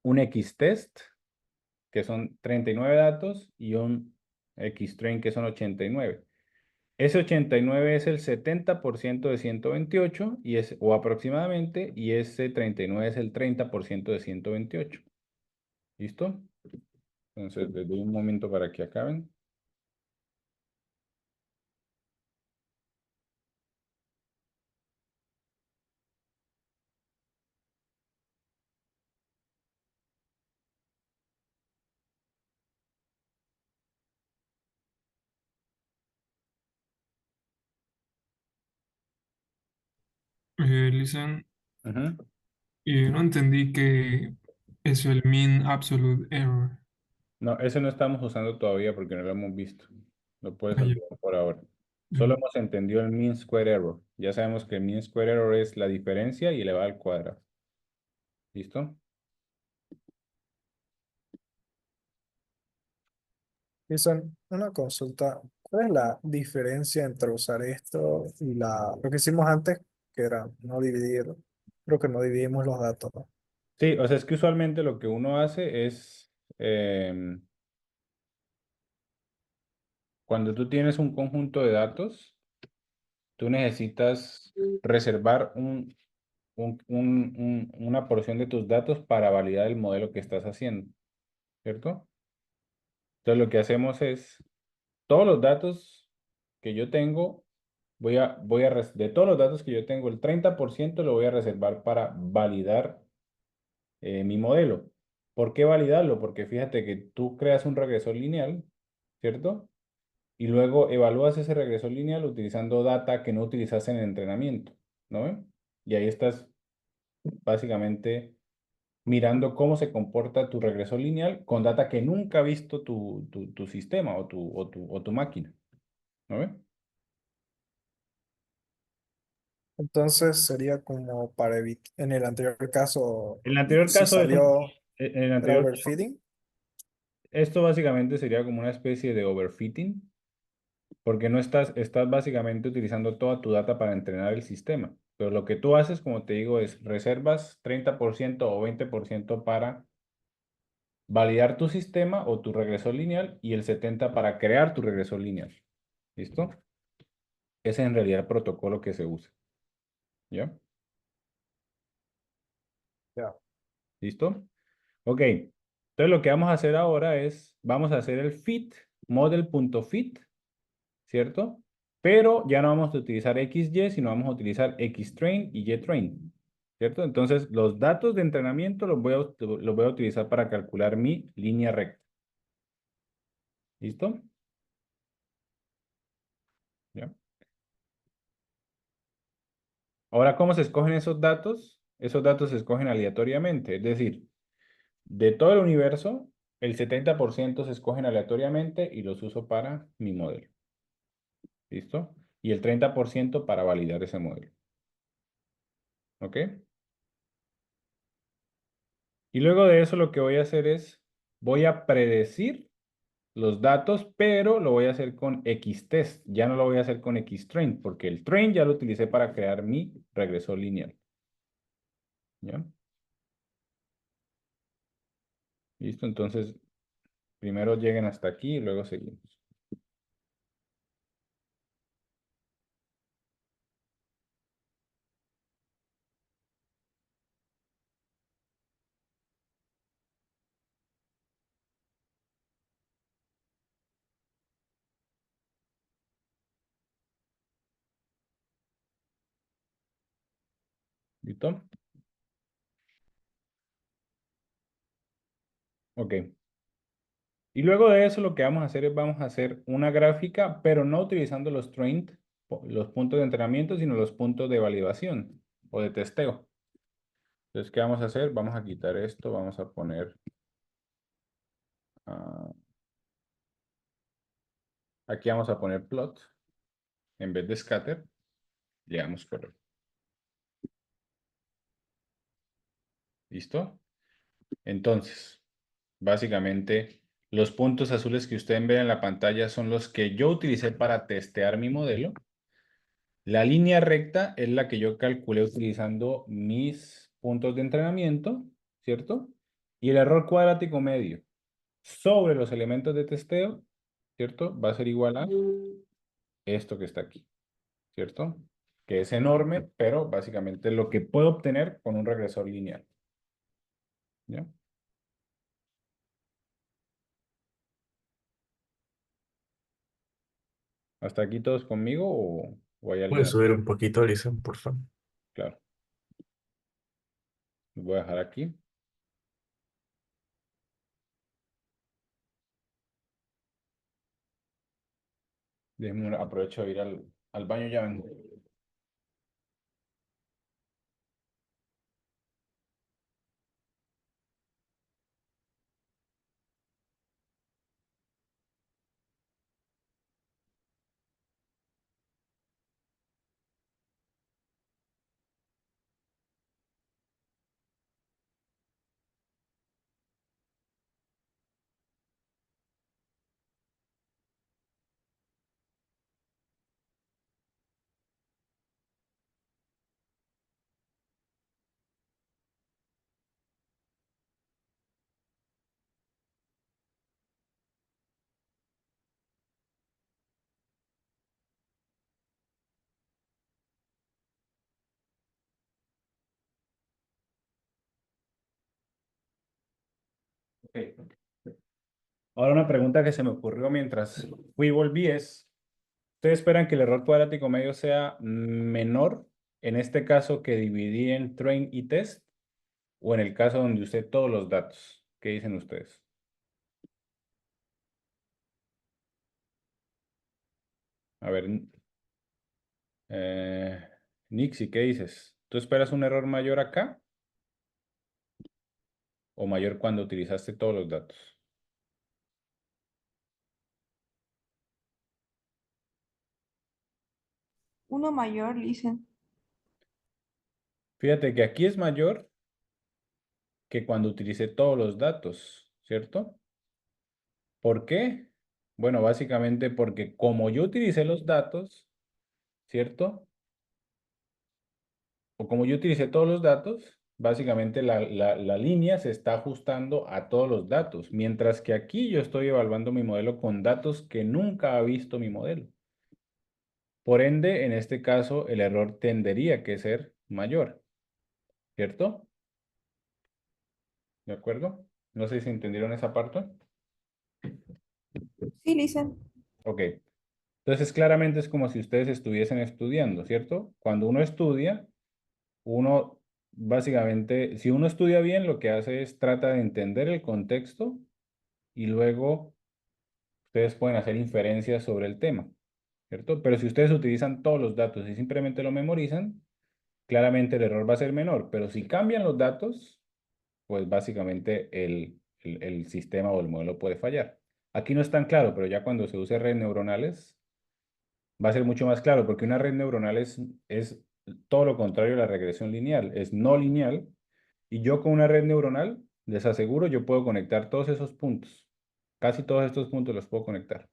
un xtest, que son 39 datos, y un xtrain, que son 89. Ese 89 es el 70% de 128, o aproximadamente, y ese 39 es el 30% de 128. ¿Listo? Entonces, les doy un momento para que acaben. Listen, Ujú. no entendí que es el mean absolute error. No, ese no estamos usando todavía porque no lo hemos visto. Lo puedes Ah, ya. olvidar por ahora. Solo Ujú. hemos entendido el mean square error. Ya sabemos que el mean square error es la diferencia y elevada al cuadrado. ¿Listo? Dicen, una consulta, ¿cuál es la diferencia entre usar esto y lo que hicimos antes, que era no dividir? Creo que no dividimos los datos. Sí, o sea, es que usualmente lo que uno hace es, cuando tú tienes un conjunto de datos, tú necesitas reservar una porción de tus datos para validar el modelo que estás haciendo, ¿cierto? Entonces lo que hacemos es, todos los datos que yo tengo, de todos los datos que yo tengo, el 30% lo voy a reservar para validar mi modelo. ¿Por qué validarlo? Porque fíjate que tú creas un regresor lineal, ¿cierto? Y luego evalúas ese regresor lineal utilizando data que no utilizaste en el entrenamiento, ¿no ven? Y ahí estás básicamente mirando cómo se comporta tu regresor lineal con data que nunca ha visto tu sistema o tu máquina, ¿no ven? Entonces sería como para evitar, en el anterior caso, En el anterior si caso, salió, en el era anterior, overfitting. esto básicamente sería como una especie de overfitting, porque no estás básicamente utilizando toda tu data para entrenar el sistema. Pero lo que tú haces, como te digo, es reservas 30% o 20% para validar tu sistema o tu regresor lineal y el 70% para crear tu regresor lineal. ¿Listo? Ese es en realidad el protocolo que se usa. ¿Ya? Ya. ¿Listo? Ok. Entonces lo que vamos a hacer ahora es, vamos a hacer el fit, model.fit, ¿cierto? Pero ya no vamos a utilizar XY, sino vamos a utilizar XTrain y YTrain, ¿cierto? Entonces los datos de entrenamiento los voy a utilizar para calcular mi línea recta. ¿Listo? ¿Ya? Ahora, ¿cómo se escogen esos datos? Esos datos se escogen aleatoriamente, es decir, de todo el universo, el 70% se escogen aleatoriamente y los uso para mi modelo. ¿Listo? Y el 30% para validar ese modelo. ¿Ok? Y luego de eso lo que voy a hacer es, voy a predecir los datos, pero lo voy a hacer con XTest. Ya no lo voy a hacer con XTrain, porque el train ya lo utilicé para crear mi regresor lineal. ¿Ya? ¿Listo? Entonces, primero lleguen hasta aquí y luego seguimos. ¿Listo? Ok. Y luego de eso lo que vamos a hacer es vamos a hacer una gráfica, pero no utilizando los trained, los puntos de entrenamiento, sino los puntos de validación o de testeo. Entonces, ¿qué vamos a hacer? Vamos a quitar esto, vamos a poner... aquí vamos a poner plot en vez de scatter. Le damos color. ¿Listo? Entonces, básicamente, los puntos azules que ustedes ven en la pantalla son los que yo utilicé para testear mi modelo. La línea recta es la que yo calculé utilizando mis puntos de entrenamiento, ¿cierto? Y el error cuadrático medio sobre los elementos de testeo, ¿cierto? Va a ser igual a esto que está aquí, ¿cierto? Que es enorme, pero básicamente es lo que puedo obtener con un regresor lineal. ¿Ya? ¿Hasta aquí todos conmigo o hay alguien? Puedes subir un poquito, Lisa, por favor. Claro. Lo voy a dejar aquí. Aprovecho de ir al baño, ya vengo. Ok. Ahora una pregunta que se me ocurrió mientras fui y volví es, ¿ustedes esperan que el error cuadrático medio sea menor en este caso que dividí en train y test o en el caso donde usé todos los datos? ¿Qué dicen ustedes? A ver, Nixie, ¿qué dices? ¿Tú esperas un error mayor acá o mayor cuando utilizaste todos los datos? Uno mayor, listen. Fíjate que aquí es mayor que cuando utilicé todos los datos, ¿cierto? ¿Por qué? Bueno, básicamente porque como yo utilicé los datos, ¿cierto? O como yo utilicé todos los datos, básicamente la línea se está ajustando a todos los datos, mientras que aquí yo estoy evaluando mi modelo con datos que nunca ha visto mi modelo. Por ende, en este caso, el error tendría que ser mayor, ¿cierto? ¿De acuerdo? No sé si entendieron esa parte. Sí, listen. Ok. Entonces, claramente es como si ustedes estuviesen estudiando, ¿cierto? Cuando uno estudia, uno básicamente, si uno estudia bien, lo que hace es trata de entender el contexto y luego ustedes pueden hacer inferencias sobre el tema, ¿cierto? Pero si ustedes utilizan todos los datos y simplemente lo memorizan, claramente el error va a ser menor, pero si cambian los datos, pues básicamente el sistema o el modelo puede fallar. Aquí no es tan claro, pero ya cuando se use redes neuronales, va a ser mucho más claro, porque una red neuronal es todo lo contrario a la regresión lineal, es no lineal, y yo con una red neuronal, les aseguro, yo puedo conectar todos esos puntos. Casi todos estos puntos los puedo conectar,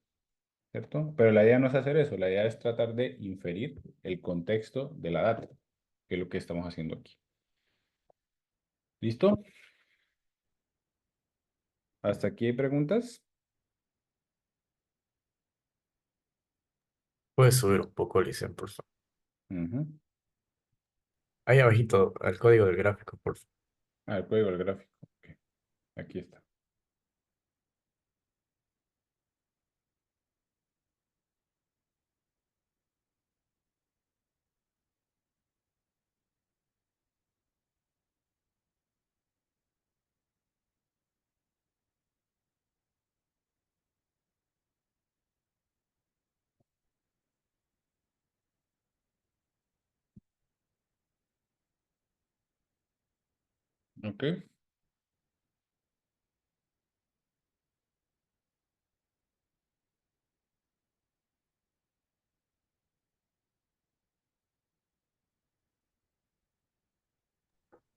¿cierto? Pero la idea no es hacer eso, la idea es tratar de inferir el contexto de la data, que es lo que estamos haciendo aquí. ¿Listo? ¿Hasta aquí hay preguntas? Puedes subir un poco, Lisa, por favor. Ujú. Ahí abajito, el código del gráfico, por favor. Ah, el código del gráfico. Ok, aquí está. Ok,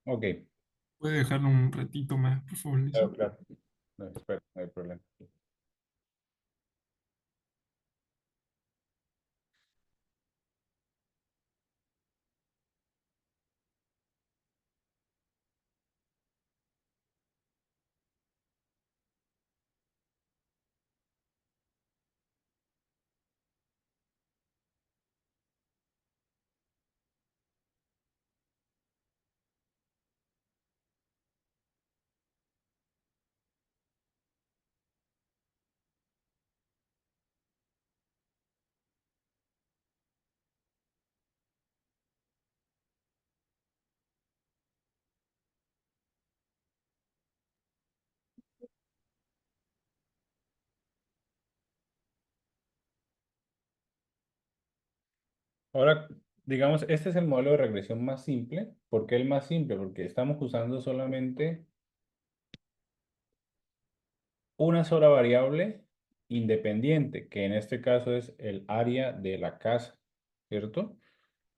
ok. Puede dejarlo un ratito más, por favor, Lisa. Claro, claro. No, espera, no hay problema. Ahora, digamos, este es el modelo de regresión más simple. ¿Por qué el más simple? Porque estamos usando solamente una sola variable independiente, que en este caso es el área de la casa, ¿cierto?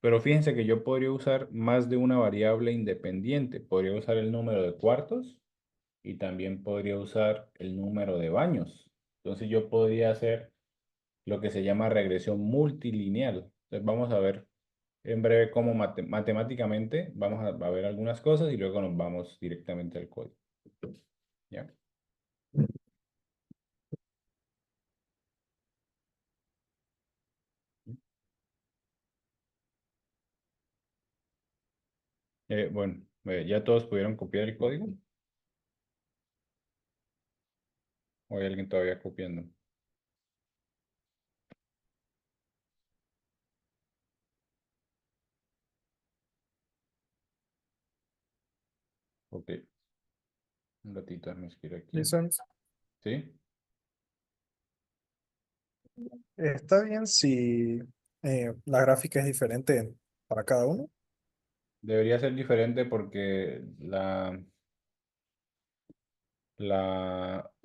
Pero fíjense que yo podría usar más de una variable independiente. Podría usar el número de cuartos y también podría usar el número de baños. Entonces yo podría hacer lo que se llama regresión multilineal. Entonces vamos a ver en breve cómo matemáticamente vamos a ver algunas cosas y luego nos vamos directamente al código. ¿Ya? Bueno, ¿ya todos pudieron copiar el código? ¿O hay alguien todavía copiando? Ok, un ratito me escribo aquí. Listen, ¿Sí? está bien si la gráfica es diferente para cada uno. Debería ser diferente porque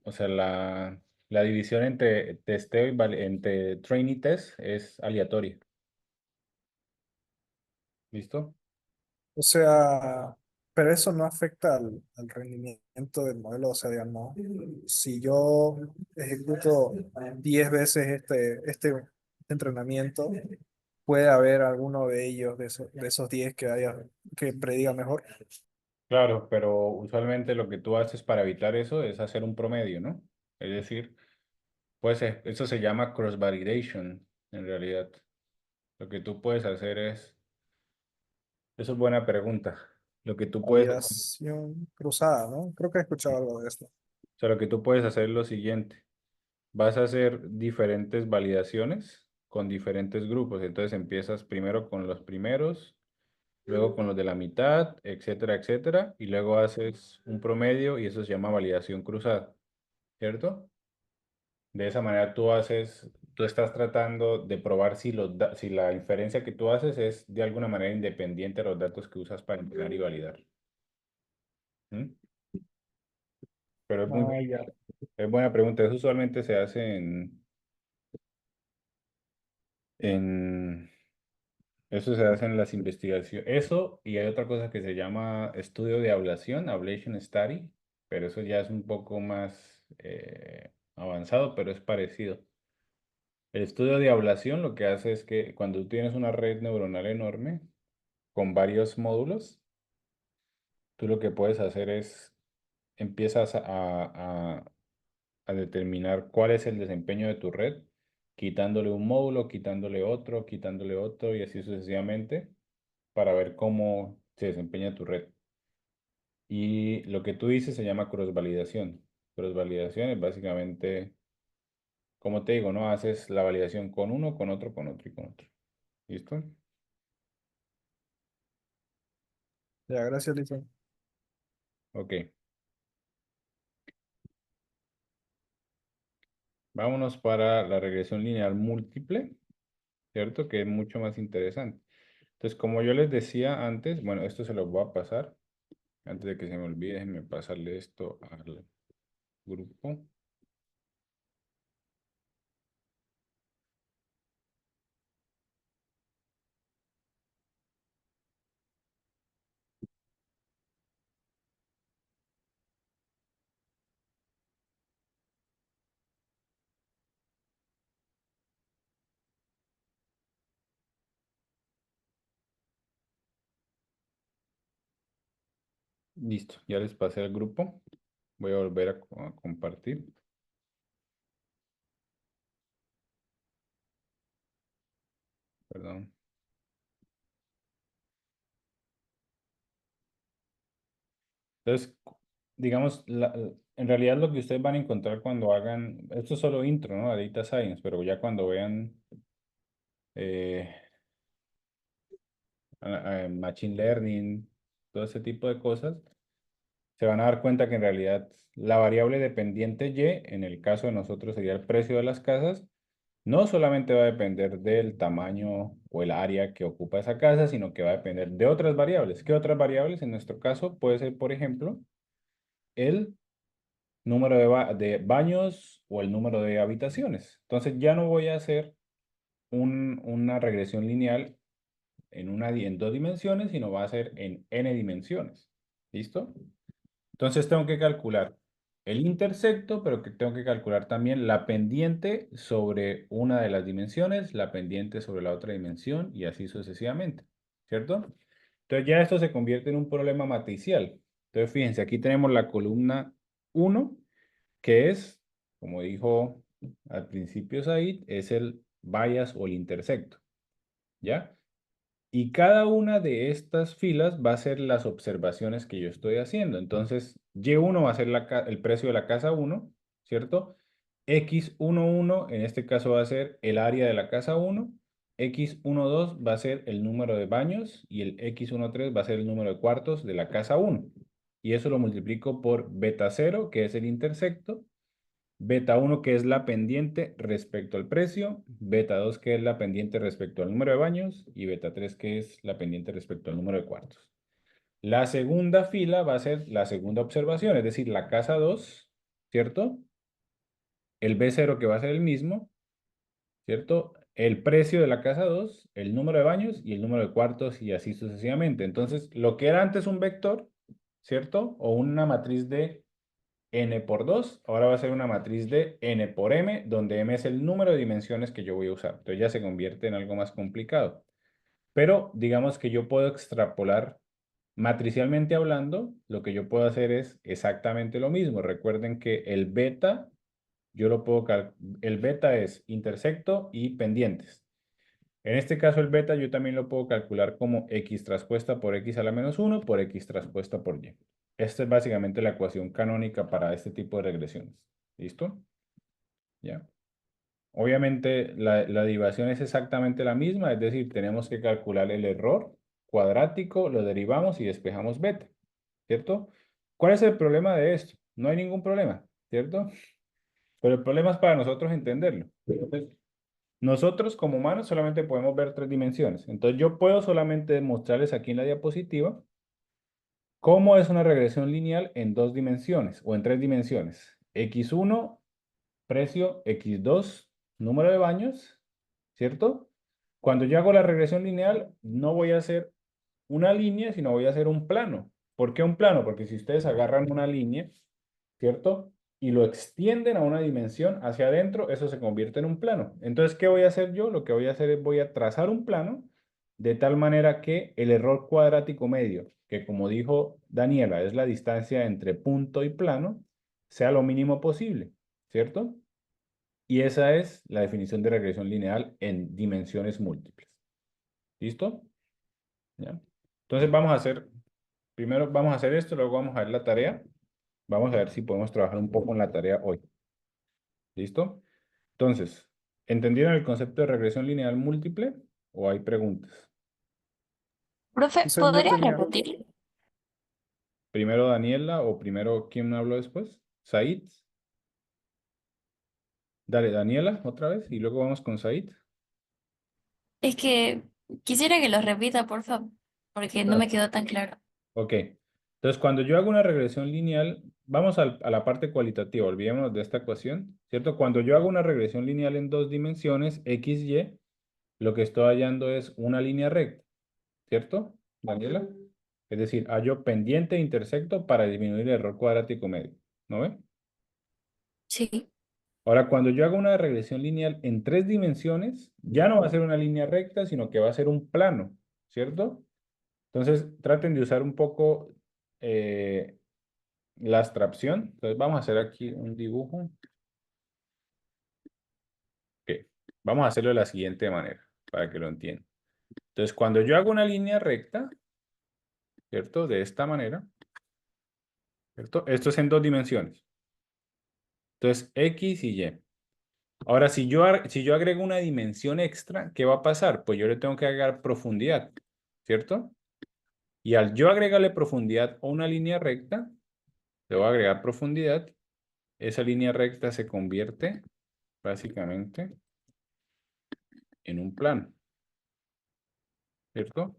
o sea, la división entre testeo y entre train y test es aleatoria. ¿Listo? O sea, pero eso no afecta al rendimiento del modelo. O sea, digamos, si yo ejecuto 10 veces este entrenamiento, puede haber alguno de ellos, de esos 10 que haya, que prediga mejor. Claro, pero usualmente lo que tú haces para evitar eso es hacer un promedio, ¿no? Es decir, pues eso se llama cross-validation en realidad. Lo que tú puedes hacer es, eso es buena pregunta. Lo que tú puedes hacer, Validación cruzada, ¿no? Creo que he escuchado algo de esto. o sea, lo que tú puedes hacer es lo siguiente. Vas a hacer diferentes validaciones con diferentes grupos. Entonces empiezas primero con los primeros, luego con los de la mitad, etcétera, etcétera, y luego haces un promedio y eso se llama validación cruzada, ¿cierto? De esa manera tú estás tratando de probar si la inferencia que tú haces es de alguna manera independiente a los datos que usas para entrenar y validar. ¿Mm? Pero Ah, ya. es buena pregunta. Eso usualmente se hace en, eso se hace en las investigaciones. Eso y hay otra cosa que se llama estudio de ablación, ablation study, pero eso ya es un poco más avanzado, pero es parecido. El estudio de ablación lo que hace es que cuando tú tienes una red neuronal enorme con varios módulos, tú lo que puedes hacer es empiezas a determinar cuál es el desempeño de tu red, quitándole un módulo, quitándole otro y así sucesivamente para ver cómo se desempeña tu red. Y lo que tú dices se llama cross-validación. Cross-validación es básicamente, como te digo, ¿no? Haces la validación con uno, con otro y con otro. ¿Listo? Ya, gracias, Lisa. Ok. Vámonos para la regresión lineal múltiple, ¿cierto? Que es mucho más interesante. Entonces, como yo les decía antes, bueno, esto se lo voy a pasar. Antes de que se me olvide, déjenme pasarle esto al grupo. Listo, ya les pasé al grupo. Voy a volver a compartir. Perdón. Entonces, digamos, en realidad lo que ustedes van a encontrar cuando hagan, esto es solo intro, ¿no? A Data Science, pero ya cuando vean eh, Machine Learning, todo ese tipo de cosas, se van a dar cuenta que en realidad la variable dependiente Y, en el caso de nosotros sería el precio de las casas, No solamente va a depender del tamaño o el área que ocupa esa casa, sino que va a depender de otras variables. ¿Qué otras variables? En nuestro caso puede ser, por ejemplo, el número de baños o el número de habitaciones. Entonces ya no voy a hacer una regresión lineal en 2 dimensiones, sino va a ser en n dimensiones. ¿Listo? Entonces tengo que calcular el intersecto, pero que tengo que calcular también la pendiente sobre una de las dimensiones, la pendiente sobre la otra dimensión y así sucesivamente. ¿Cierto? Entonces ya esto se convierte en un problema matricial. Entonces fíjense, aquí tenemos la columna 1, que es, como dijo al principio Said, es el bias o el intersecto. ¿Ya? Y cada una de estas filas va a ser las observaciones que yo estoy haciendo. Entonces, Y1 va a ser el precio de la casa 1, ¿cierto? X11 en este caso va a ser el área de la casa 1. X12 va a ser el número de baños y el X13 va a ser el número de cuartos de la casa 1. Y eso lo multiplico por beta 0, que es el intersecto, beta 1 que es la pendiente respecto al precio, beta 2 que es la pendiente respecto al número de baños y beta 3 que es la pendiente respecto al número de cuartos. La segunda fila va a ser la segunda observación, es decir, la casa 2, ¿cierto? El B0 que va a ser el mismo, ¿cierto? El precio de la casa 2, el número de baños y el número de cuartos y así sucesivamente. Entonces, lo que era antes un vector, ¿cierto? O una matriz de n por 2, ahora va a ser una matriz de n por m, donde m es el número de dimensiones que yo voy a usar. Entonces ya se convierte en algo más complicado. Pero digamos que yo puedo extrapolar matricialmente hablando, lo que yo puedo hacer es exactamente lo mismo. Recuerden que el beta, el beta es intersecto y pendientes. En este caso el beta yo también lo puedo calcular como x traspuesta por x a la menos 1 por x traspuesta por y. Esta es básicamente la ecuación canónica para este tipo de regresiones. ¿Listo? ¿Ya? Obviamente la derivación es exactamente la misma, es decir, tenemos que calcular el error cuadrático, lo derivamos y despejamos beta, ¿cierto? ¿Cuál es el problema de esto? No hay ningún problema, ¿cierto? Pero el problema es para nosotros entenderlo. Entonces, nosotros como humanos solamente podemos ver 3 dimensiones. Entonces yo puedo solamente mostrarles aquí en la diapositiva cómo es una regresión lineal en 2 dimensiones o en 3 dimensiones. X1, precio, X2, número de baños, ¿cierto? Cuando yo hago la regresión lineal, no voy a hacer una línea, sino voy a hacer un plano. ¿Por qué un plano? Porque si ustedes agarran una línea, ¿cierto? Y lo extienden a una dimensión hacia adentro, eso se convierte en un plano. Entonces, ¿qué voy a hacer yo? Lo que voy a hacer es voy a trazar un plano de tal manera que el error cuadrático medio, que como dijo Daniela, es la distancia entre punto y plano, sea lo mínimo posible, ¿cierto? Y esa es la definición de regresión lineal en dimensiones múltiples. ¿Listo? ¿Ya? Entonces primero vamos a hacer esto, luego vamos a ver la tarea. Vamos a ver si podemos trabajar un poco en la tarea hoy. ¿Listo? Entonces, ¿entendieron el concepto de regresión lineal múltiple o hay preguntas? Profe, Entonces, yo ¿podría tenía, repetir? Primero Daniela o primero, ¿quién habló después? Said. Dale, Daniela, otra vez, y luego vamos con Said. Es que quisiera que lo repita, por favor, porque no me quedó tan claro. Ok. Entonces, cuando yo hago una regresión lineal, vamos a la parte cualitativa, olvidémonos de esta ecuación, ¿cierto? Cuando yo hago una regresión lineal en 2 dimensiones, x, y, lo que estoy hallando es una línea recta, ¿cierto, Daniela? Es decir, hallo pendiente e intersecto para disminuir el error cuadrático medio, ¿no ve? Sí. Ahora, cuando yo hago una regresión lineal en 3 dimensiones, ya no va a ser una línea recta, sino que va a ser un plano, ¿cierto? Entonces, traten de usar un poco la abstracción. Entonces, vamos a hacer aquí un dibujo. Ok. Vamos a hacerlo de la siguiente manera, para que lo entiendan. Entonces, cuando yo hago una línea recta, ¿cierto? De esta manera, ¿cierto? Esto es en 2 dimensiones. Entonces, X y Y. Ahora, si yo agrego una dimensión extra, ¿qué va a pasar? Pues yo le tengo que agregar profundidad, ¿cierto? Y al yo agregarle profundidad a una línea recta, le voy a agregar profundidad, esa línea recta se convierte, básicamente, en un plano. ¿Cierto?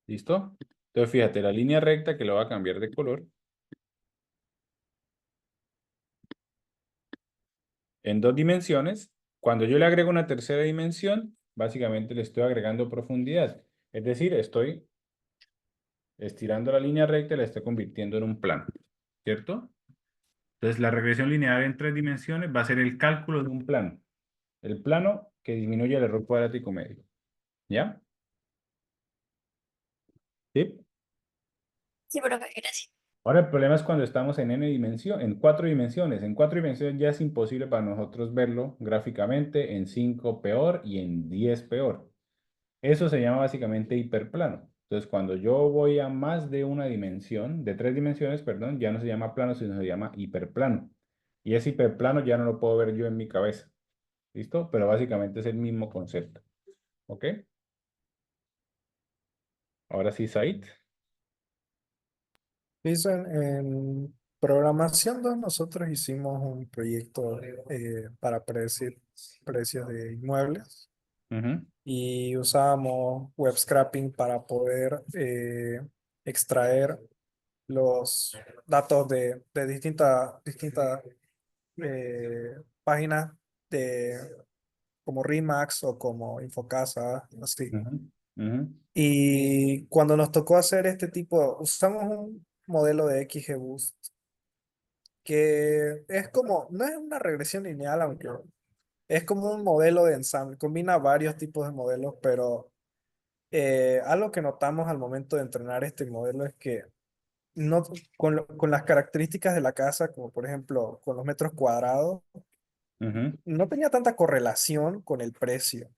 ¿Listo? Entonces, fíjate, la línea recta que lo va a cambiar de color. En 2 dimensiones. Cuando yo le agrego una tercera dimensión, básicamente le estoy agregando profundidad. Es decir, estoy estirando la línea recta y la estoy convirtiendo en un plano. ¿Cierto? Entonces, la regresión lineal en 3 dimensiones va a ser el cálculo de un plano. El plano que disminuye el error cuadrático medio. ¿Ya? ¿Sí? Sí, profe, gracias. Ahora el problema es cuando estamos en n dimensión, en 4 dimensiones. En 4 dimensiones ya es imposible para nosotros verlo gráficamente, en 5 peor y en 10 peor. Eso se llama básicamente hiperplano. Entonces, cuando yo voy a más de una dimensión, de 3 dimensiones, perdón, ya no se llama plano, sino se llama hiperplano. Y ese hiperplano ya no lo puedo ver yo en mi cabeza. ¿Listo? Pero básicamente es el mismo concepto. ¿Ok? Ahora sí, Said. Dicen, en programación 2 nosotros hicimos un proyecto para predecir precios de inmuebles Ujú, y usábamos web scraping para poder extraer los datos de distintas páginas de como Remax o como Infocasa, así. ujú, ujú, Y cuando nos tocó hacer este tipo, usamos un modelo de XGBoost que es como, no es una regresión lineal, aunque es como un modelo de ensamble, combina varios tipos de modelos, pero algo que notamos al momento de entrenar este modelo es que no, con las características de la casa, como por ejemplo con los metros cuadrados, ujú, no tenía tanta correlación con el precio.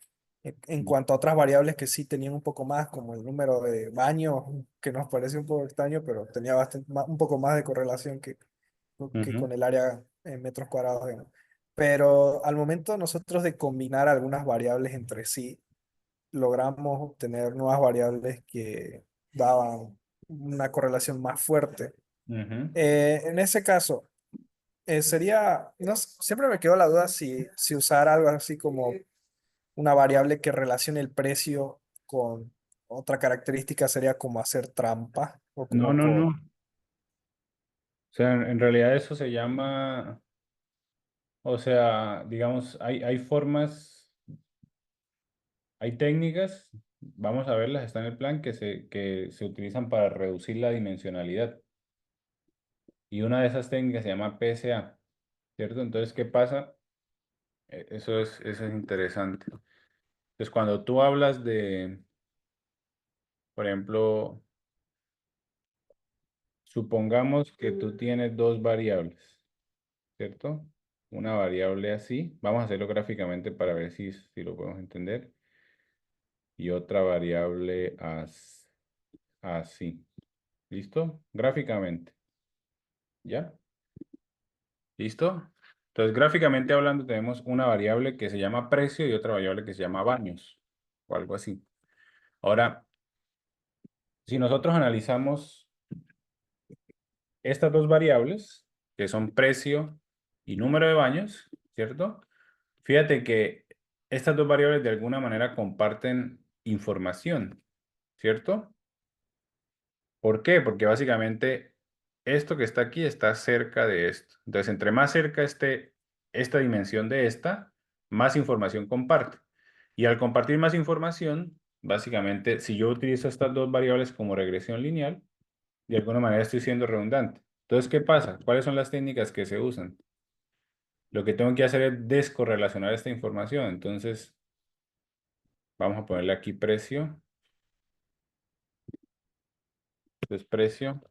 En cuanto a otras variables que sí tenían un poco más, como el número de baños, que nos parece un poco extraño, pero tenía un poco más de correlación que ujú, con el área en metros cuadrados, digamos. Pero al momento nosotros de combinar algunas variables entre sí, logramos obtener nuevas variables que daban una correlación más fuerte. ujú. En ese caso, sería, no, siempre me quedó la duda si usar algo así como una variable que relacione el precio con otra característica sería como hacer trampa o No, como no, no. por... O sea, en realidad eso se llama, o sea, digamos, hay formas, hay técnicas, vamos a verlas, está en el plan, que se utilizan para reducir la dimensionalidad. Y una de esas técnicas se llama PSA, ¿cierto? Entonces, ¿qué pasa? Eso es interesante. Entonces, cuando tú hablas de, por ejemplo, supongamos que tú tienes 2 variables, ¿cierto? Una variable así, vamos a hacerlo gráficamente para ver si lo podemos entender, y otra variable así. ¿Listo? Gráficamente, ¿ya? ¿Listo? Entonces, gráficamente hablando, tenemos una variable que se llama precio y otra variable que se llama baños, o algo así. Ahora, si nosotros analizamos estas 2 variables, que son precio y número de baños, ¿cierto? Fíjate que estas 2 variables de alguna manera comparten información, ¿cierto? ¿Por qué? Porque básicamente esto que está aquí está cerca de esto. Entonces, entre más cerca esté esta dimensión de esta, más información comparte. Y al compartir más información, básicamente, si yo utilizo estas 2 variables como regresión lineal, de alguna manera estoy siendo redundante. Entonces, ¿qué pasa? ¿Cuáles son las técnicas que se usan? Lo que tengo que hacer es descorrelacionar esta información. Entonces, vamos a ponerle aquí precio, desprecio,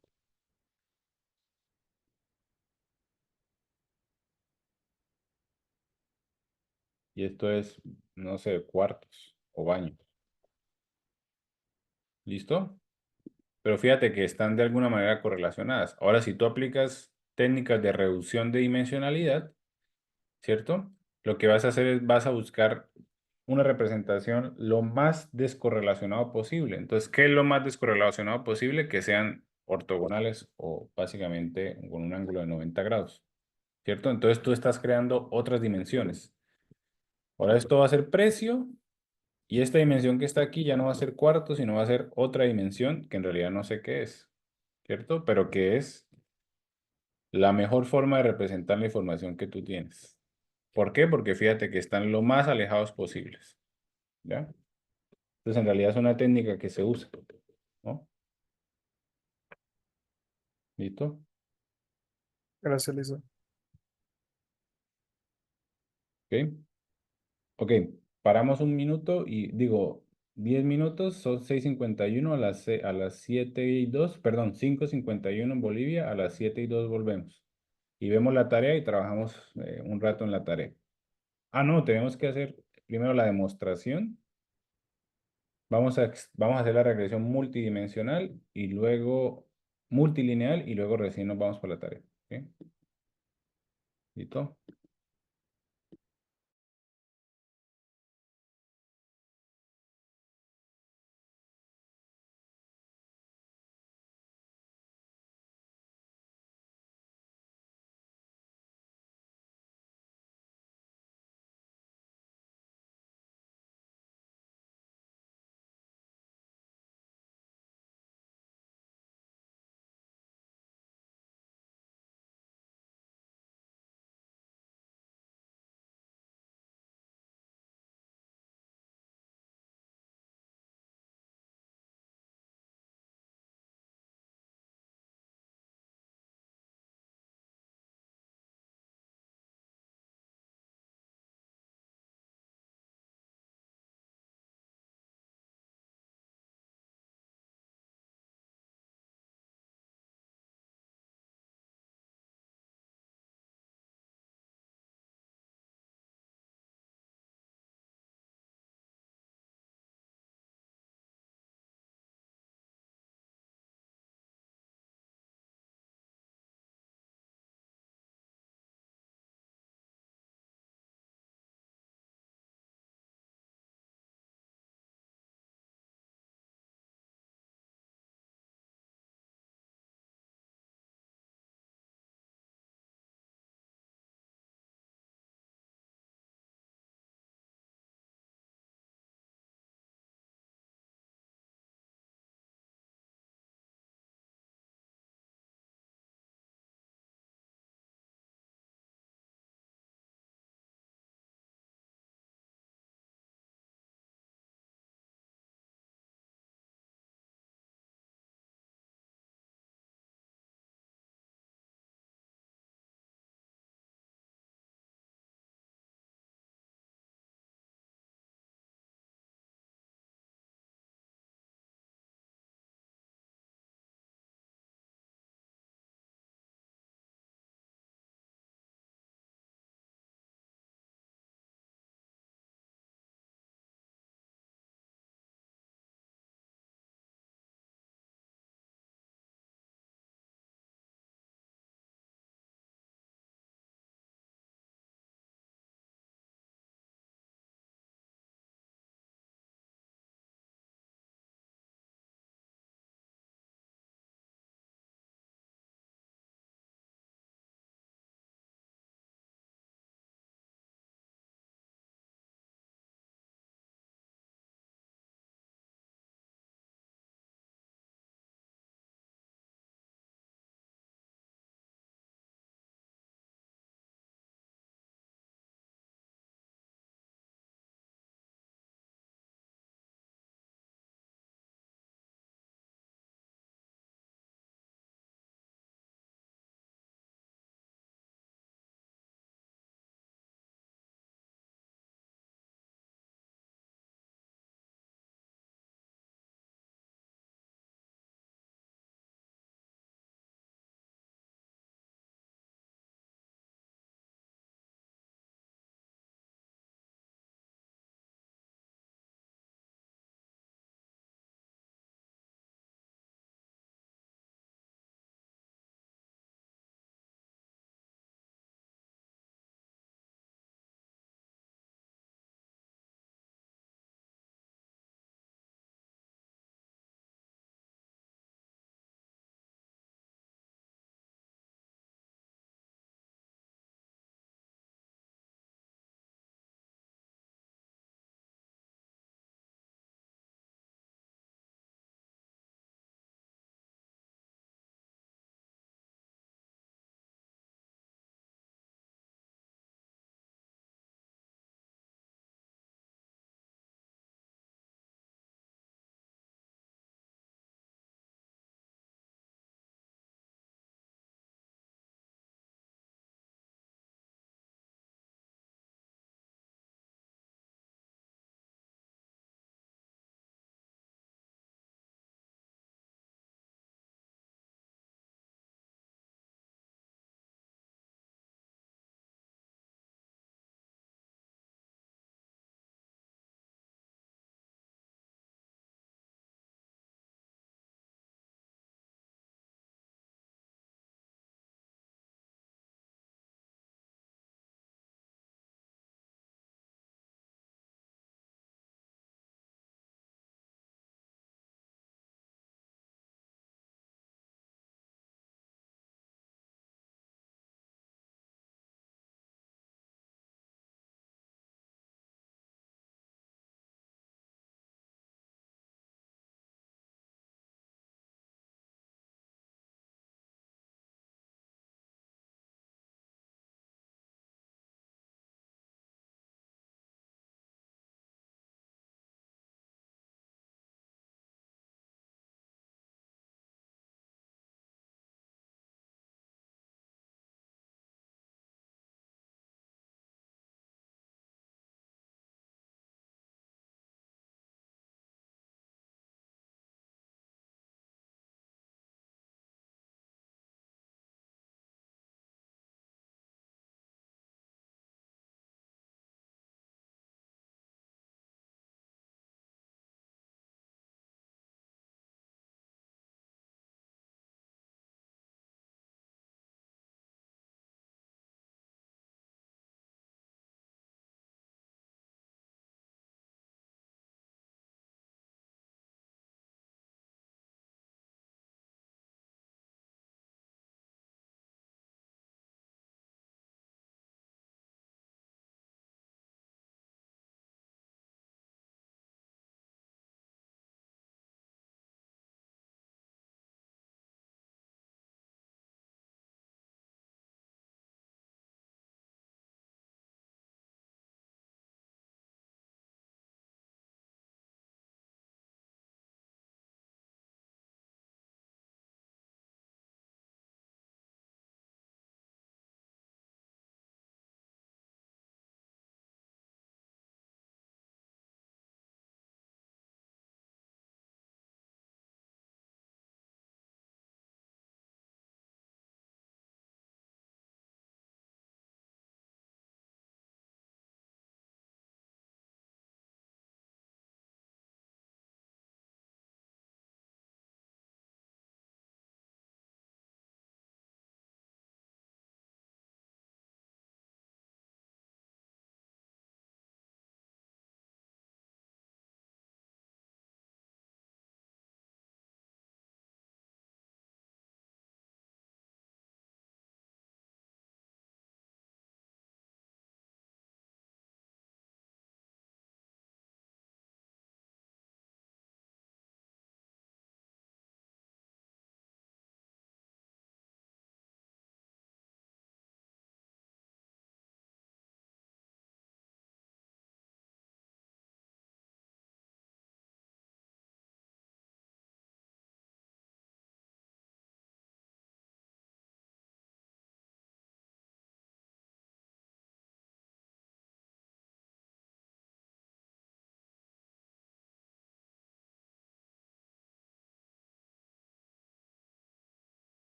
y esto es, no sé, cuartos o baños. ¿Listo? Pero fíjate que están de alguna manera correlacionadas. Ahora, si tú aplicas técnicas de reducción de dimensionalidad, ¿cierto? Lo que vas a hacer es vas a buscar una representación lo más descorrelacionado posible. Entonces, ¿qué es lo más descorrelacionado posible? Que sean ortogonales o básicamente con un ángulo de 90 grados. ¿cierto? Entonces tú estás creando otras dimensiones. Ahora esto va a ser precio y esta dimensión que está aquí ya no va a ser cuarto, sino va a ser otra dimensión que en realidad no sé qué es, ¿cierto? Pero que es la mejor forma de representar la información que tú tienes. ¿Por qué? Porque fíjate que están lo más alejados posibles, ¿ya? Entonces en realidad es una técnica que se usa, ¿no? ¿Listo? Gracias, Lisa. ¿Ok? Ok, paramos un minuto y digo, 10 minutos, son 6:51 a las 7:02, perdón, 5:51 en Bolivia, a las 7:02 volvemos. Y vemos la tarea y trabajamos un rato en la tarea. Ah, no, tenemos que hacer primero la demostración. Vamos a hacer la regresión multidimensional y luego multilineal y luego recién nos vamos por la tarea. ¿Ok? ¿Listo?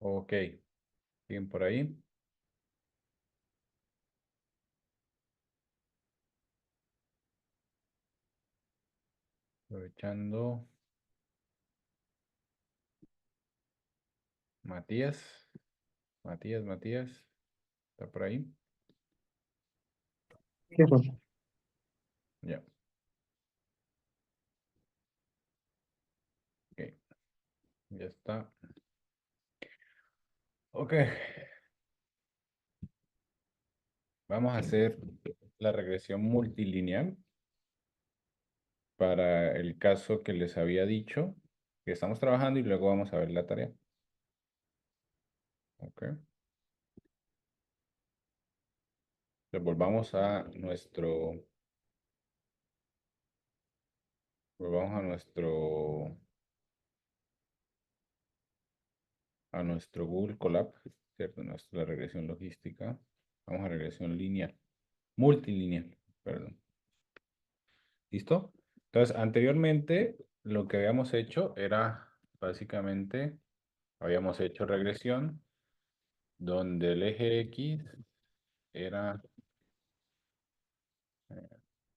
Ok, siguen por ahí. Aprovechando. Matías. Matías. ¿Está por ahí? Ya. Ok, ya está. Ok. Vamos a hacer la regresión multilineal para el caso que les había dicho que estamos trabajando y luego vamos a ver la tarea. Ok. Entonces volvamos a nuestro Google Colab, ¿cierto? Nuestra regresión logística. Vamos a regresión lineal, multilineal, perdón. ¿Listo? Entonces, anteriormente lo que habíamos hecho era básicamente, habíamos hecho regresión donde el eje X era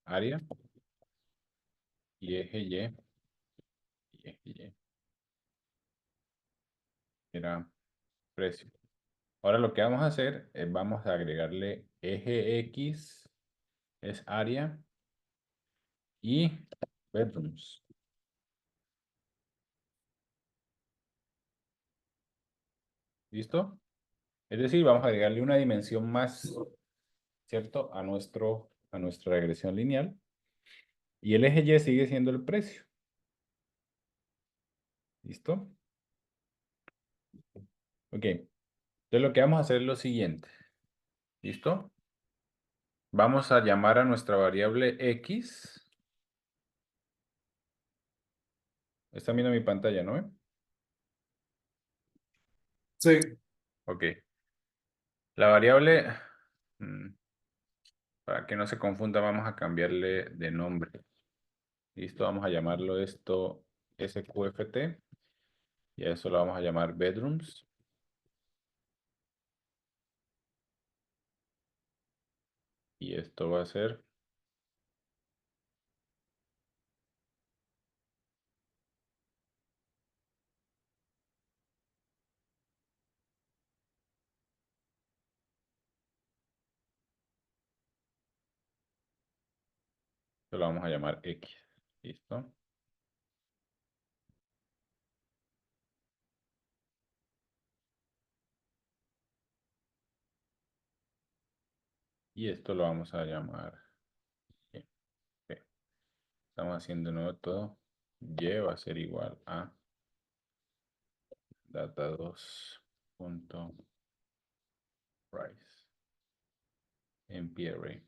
área y eje Y era precio. Ahora lo que vamos a hacer es vamos a agregarle eje X es área y bedrooms. ¿Listo? Es decir, vamos a agregarle una dimensión más, ¿cierto? A nuestra regresión lineal. Y el eje Y sigue siendo el precio. ¿Listo? Ok. Entonces lo que vamos a hacer es lo siguiente. ¿Listo? Vamos a llamar a nuestra variable X. Están viendo mi pantalla, ¿no? Sí. Ok. La variable, para que no se confunda, vamos a cambiarle de nombre. ¿Listo? Vamos a llamarlo esto SQFT. Y a eso lo vamos a llamar bedrooms. Y esto va a ser esto lo vamos a llamar X. ¿Listo? Y esto lo vamos a llamar Y. Ok. Estamos haciendo de nuevo todo. Y va a ser igual a data2.price en PRA.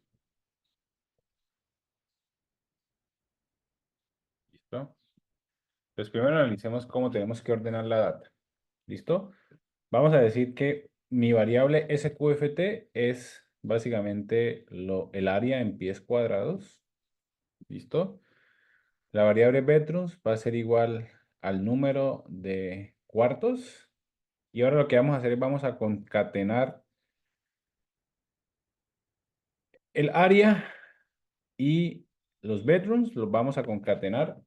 ¿Listo? Entonces primero analicemos cómo tenemos que ordenar la data. ¿Listo? Vamos a decir que mi variable SQFT es básicamente el área en pies cuadrados. ¿Listo? La variable bedrooms va a ser igual al número de cuartos. Y ahora lo que vamos a hacer es vamos a concatenar el área y los bedrooms, los vamos a concatenar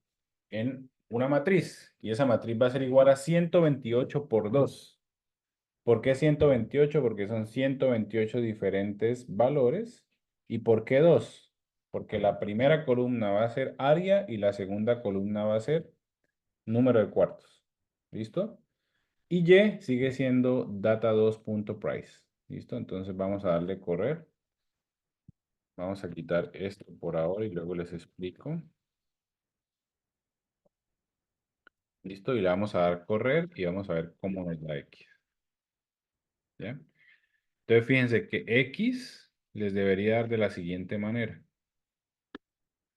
en una matriz. Y esa matriz va a ser igual a 128 por 2. ¿Por qué 128? Porque son 128 diferentes valores. ¿Y por qué 2? Porque la primera columna va a ser área y la segunda columna va a ser número de cuartos. ¿Listo? Y Y sigue siendo data2.price. ¿Listo? Entonces vamos a darle correr. Vamos a quitar esto por ahora y luego les explico. ¿Listo? Y le vamos a dar correr y vamos a ver cómo nos da X. ¿Ya? Entonces fíjense que X les debería dar de la siguiente manera.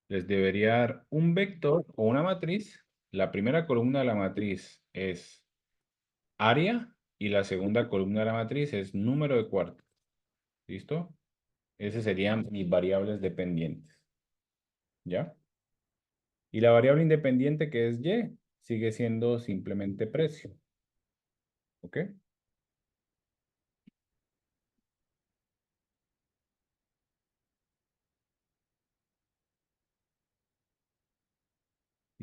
Les debería dar un vector o una matriz. La primera columna de la matriz es área y la segunda columna de la matriz es número de cuartos. ¿Listo? Esas serían mis variables dependientes. ¿Ya? Y la variable independiente que es Y sigue siendo simplemente precio. ¿Ok?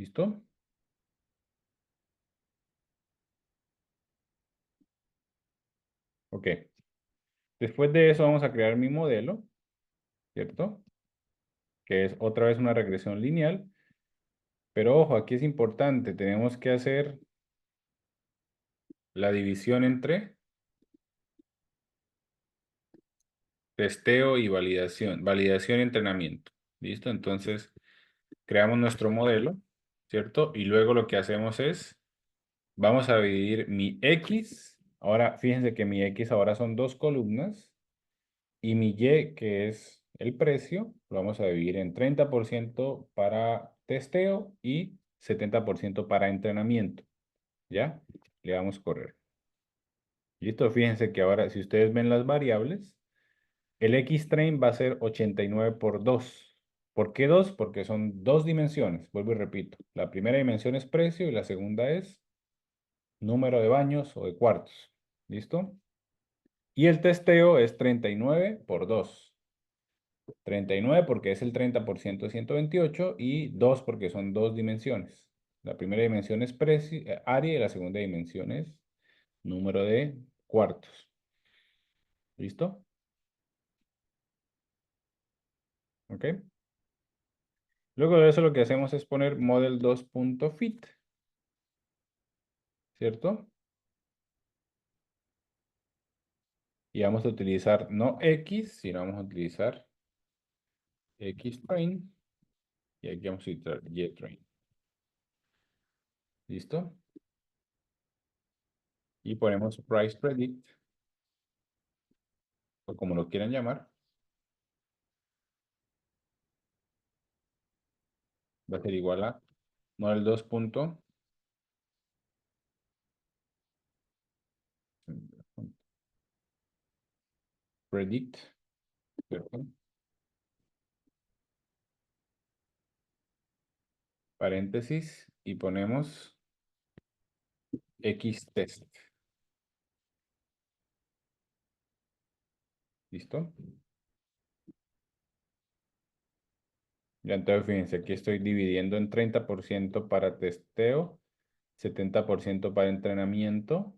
¿Listo? Ok. Después de eso vamos a crear mi modelo, ¿cierto? Que es otra vez una regresión lineal. Pero ojo, aquí es importante, tenemos que hacer la división entre testeo y validación, validación y entrenamiento. ¿Listo? Entonces, creamos nuestro modelo, ¿cierto? Y luego lo que hacemos es, vamos a dividir mi X. Ahora, fíjense que mi X ahora son dos columnas. Y mi Y, que es el precio, lo vamos a dividir en 30% para testeo y 70% para entrenamiento. ¿Ya? Le damos correr. Listo, fíjense que ahora, si ustedes ven las variables, el X-train va a ser 89 por 2. ¿Por qué 2? Porque son dos dimensiones. Vuelvo y repito. La primera dimensión es precio y la segunda es número de baños o de cuartos. ¿Listo? Y el testeo es 39 por 2. 39 porque es el 30% de 128 y 2 porque son dos dimensiones. La primera dimensión es precio, área y la segunda dimensión es número de cuartos. ¿Listo? ¿Ok? Luego de eso lo que hacemos es poner model2.fit, ¿cierto? Y vamos a utilizar no X, sino vamos a utilizar Xtrain. Y aquí vamos a utilizar YTrain. ¿Listo? Y ponemos price predict, o como lo quieran llamar. Va a ser igual a model2. Predict, ¿cierto? Paréntesis y ponemos Xtest. ¿Listo? Ya entonces fíjense, aquí estoy dividiendo en 30% para testeo, 70% para entrenamiento,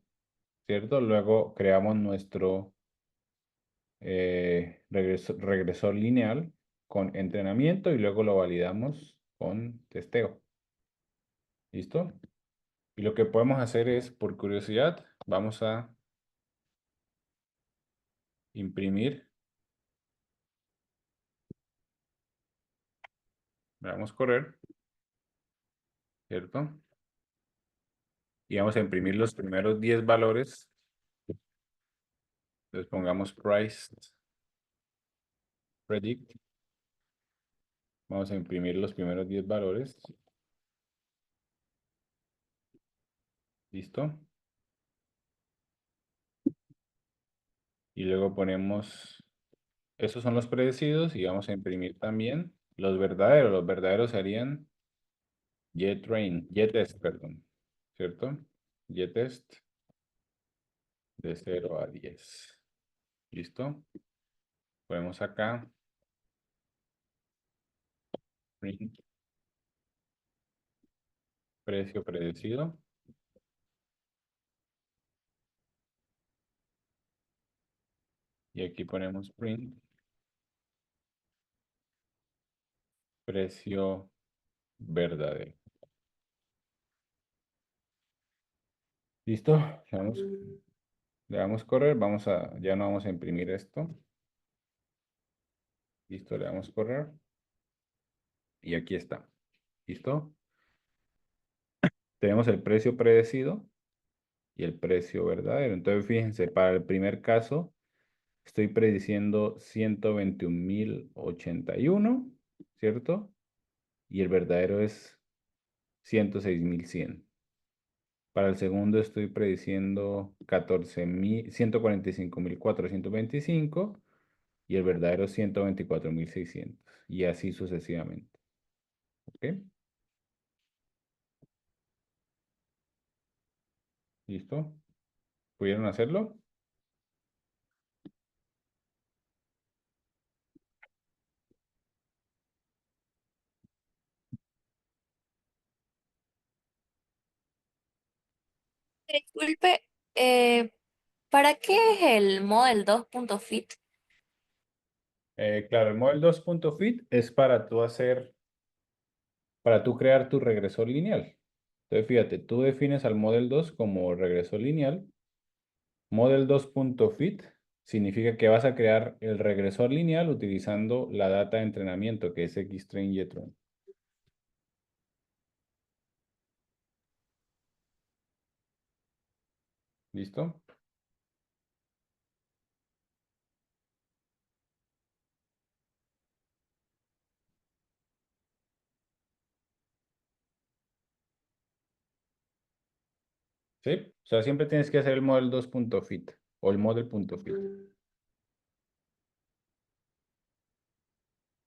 ¿cierto? Luego creamos nuestro regresor lineal con entrenamiento y luego lo validamos con testeo. ¿Listo? Y lo que podemos hacer es, por curiosidad, vamos a imprimir. Vamos a correr, ¿cierto? Y vamos a imprimir los primeros 10 valores. Entonces pongamos price predict. Vamos a imprimir los primeros 10 valores. ¿Listo? Y luego ponemos, esos son los predecidos y vamos a imprimir también los verdaderos. Los verdaderos serían YTest, perdón. ¿Cierto? YTest de 0 a 10. ¿Listo? Ponemos acá print precio predecido. Y aquí ponemos print precio verdadero. ¿Listo? Le damos correr. Ya no vamos a imprimir esto. Listo, le damos correr. Y aquí está. ¿Listo? Tenemos el precio predecido y el precio verdadero. Entonces, fíjense, para el primer caso, estoy prediciendo 121.081, ¿cierto? Y el verdadero es 106.100. Para el segundo estoy prediciendo 145.425 y el verdadero 124.600. Y así sucesivamente. ¿Ok? ¿Listo? ¿Pudieron hacerlo? Disculpe, ¿para qué es el Model 2.fit? Claro, el Model 2.fit es para tú crear tu regresor lineal. Entonces, fíjate, tú defines al Model 2 como regresor lineal. Model 2.fit significa que vas a crear el regresor lineal utilizando la data de entrenamiento que es Xtrain Ytron. ¿Listo? ¿Sí? O sea, siempre tienes que hacer el Model 2.fit o el Model.fit.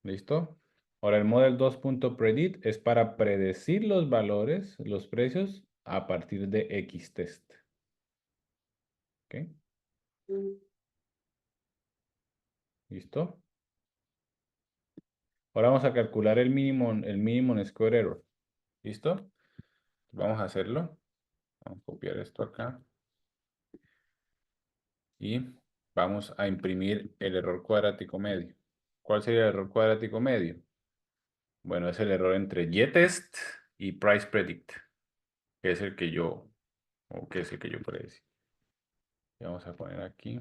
¿Listo? Ahora el Model 2.predict es para predecir los valores, los precios, a partir de Xtest. ¿Ok? ¿Listo? Ahora vamos a calcular el mínimo en square error. ¿Listo? Vamos a hacerlo. Vamos a copiar esto acá. Y vamos a imprimir el error cuadrático medio. ¿Cuál sería el error cuadrático medio? Bueno, es el error entre YTest y Price Predict, que es el que yo, o que es el que yo predecí. Y vamos a poner aquí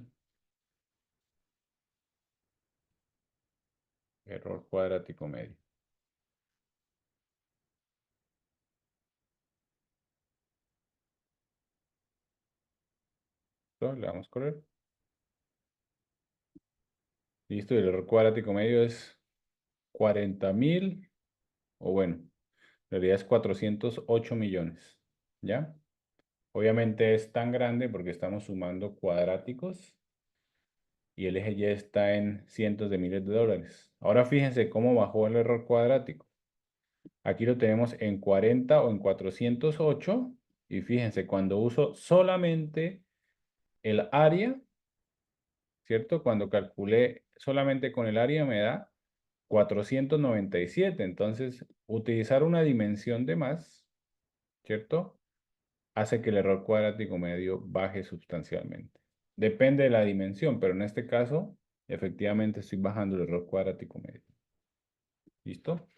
error cuadrático medio. ¿Listo? Le damos correr. Listo, y el error cuadrático medio es 40.000, o bueno, en realidad es 408 millones. ¿Ya? Obviamente es tan grande porque estamos sumando cuadráticos y el eje Y está en cientos de miles de dólares. Ahora fíjense cómo bajó el error cuadrático. Aquí lo tenemos en 40 o en 408 y fíjense, cuando uso solamente el área, ¿cierto? Cuando calculé solamente con el área me da 497. Entonces, utilizar una dimensión de más, ¿cierto? Hace que el error cuadrático medio baje sustancialmente. Depende de la dimensión, pero en este caso, efectivamente estoy bajando el error cuadrático medio. ¿Listo?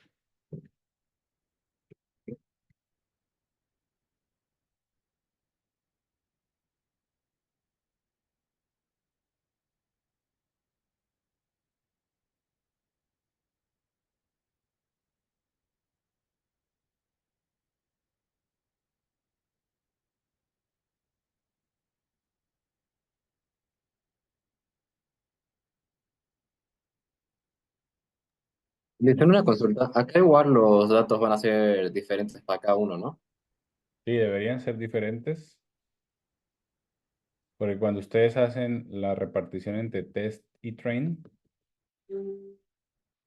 Le tengo una consulta. Acá igual los datos van a ser diferentes para cada uno, ¿no? Sí, deberían ser diferentes, porque cuando ustedes hacen la repartición entre test y train,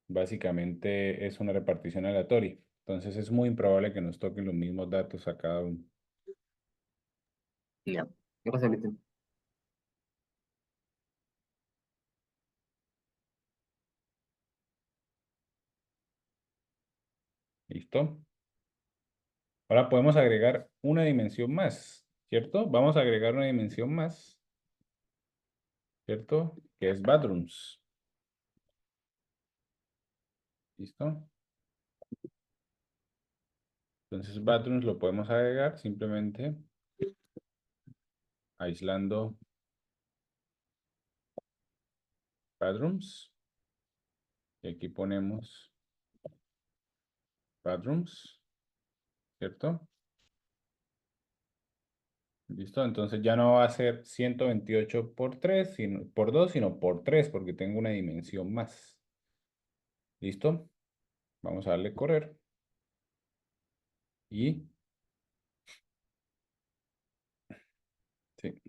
básicamente es una repartición aleatoria. Entonces es muy improbable que nos toquen los mismos datos a cada uno. Ya. Gracias, Cristian. ¿Listo? Ahora podemos agregar una dimensión más, ¿cierto? Vamos a agregar una dimensión más, ¿cierto? Que es bathrooms. ¿Listo? Entonces bathrooms lo podemos agregar simplemente aislando bathrooms. Y aquí ponemos bathrooms, ¿cierto? ¿Listo? Entonces ya no va a ser 128 por 3, por 2, sino por 3, porque tengo una dimensión más. ¿Listo? Vamos a darle correr. Y, sí,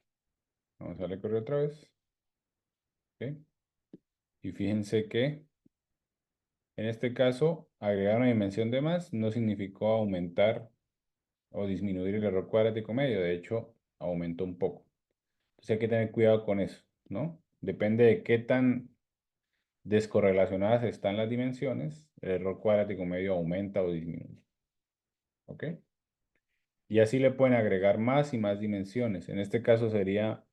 vamos a darle correr otra vez. ¿Ok? Y fíjense que en este caso, agregar una dimensión de más no significó aumentar o disminuir el error cuadrático medio. De hecho, aumentó un poco. Entonces hay que tener cuidado con eso, ¿no? Depende de qué tan descorrelacionadas están las dimensiones, el error cuadrático medio aumenta o disminuye. ¿Ok? Y así le pueden agregar más y más dimensiones. En este caso sería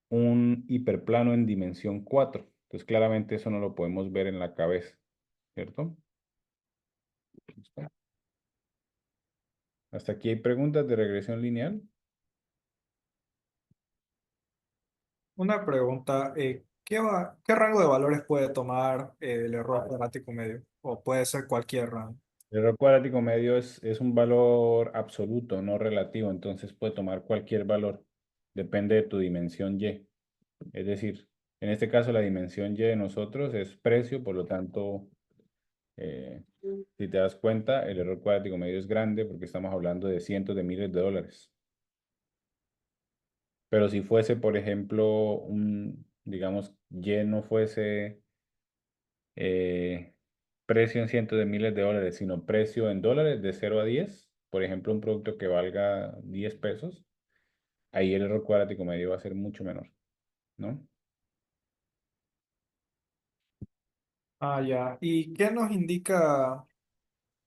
un hiperplano en dimensión 4. Entonces claramente eso no lo podemos ver en la cabeza, ¿cierto? ¿Listo? Hasta aquí hay preguntas de regresión lineal. Una pregunta, ¿qué rango de valores puede tomar el error cuadrático medio? O puede ser cualquier rango. El error cuadrático medio es un valor absoluto, no relativo, entonces puede tomar cualquier valor. Depende de tu dimensión Y. Es decir, en este caso la dimensión Y de nosotros es precio, por lo tanto, si te das cuenta, el error cuadrático medio es grande porque estamos hablando de cientos de miles de dólares. Pero si fuese, por ejemplo, digamos, Y no fuese precio en cientos de miles de dólares, sino precio en dólares de 0 a 10, por ejemplo, un producto que valga 10 pesos, ahí el error cuadrático medio va a ser mucho menor, ¿no? Ah, ya. ¿Y qué nos indica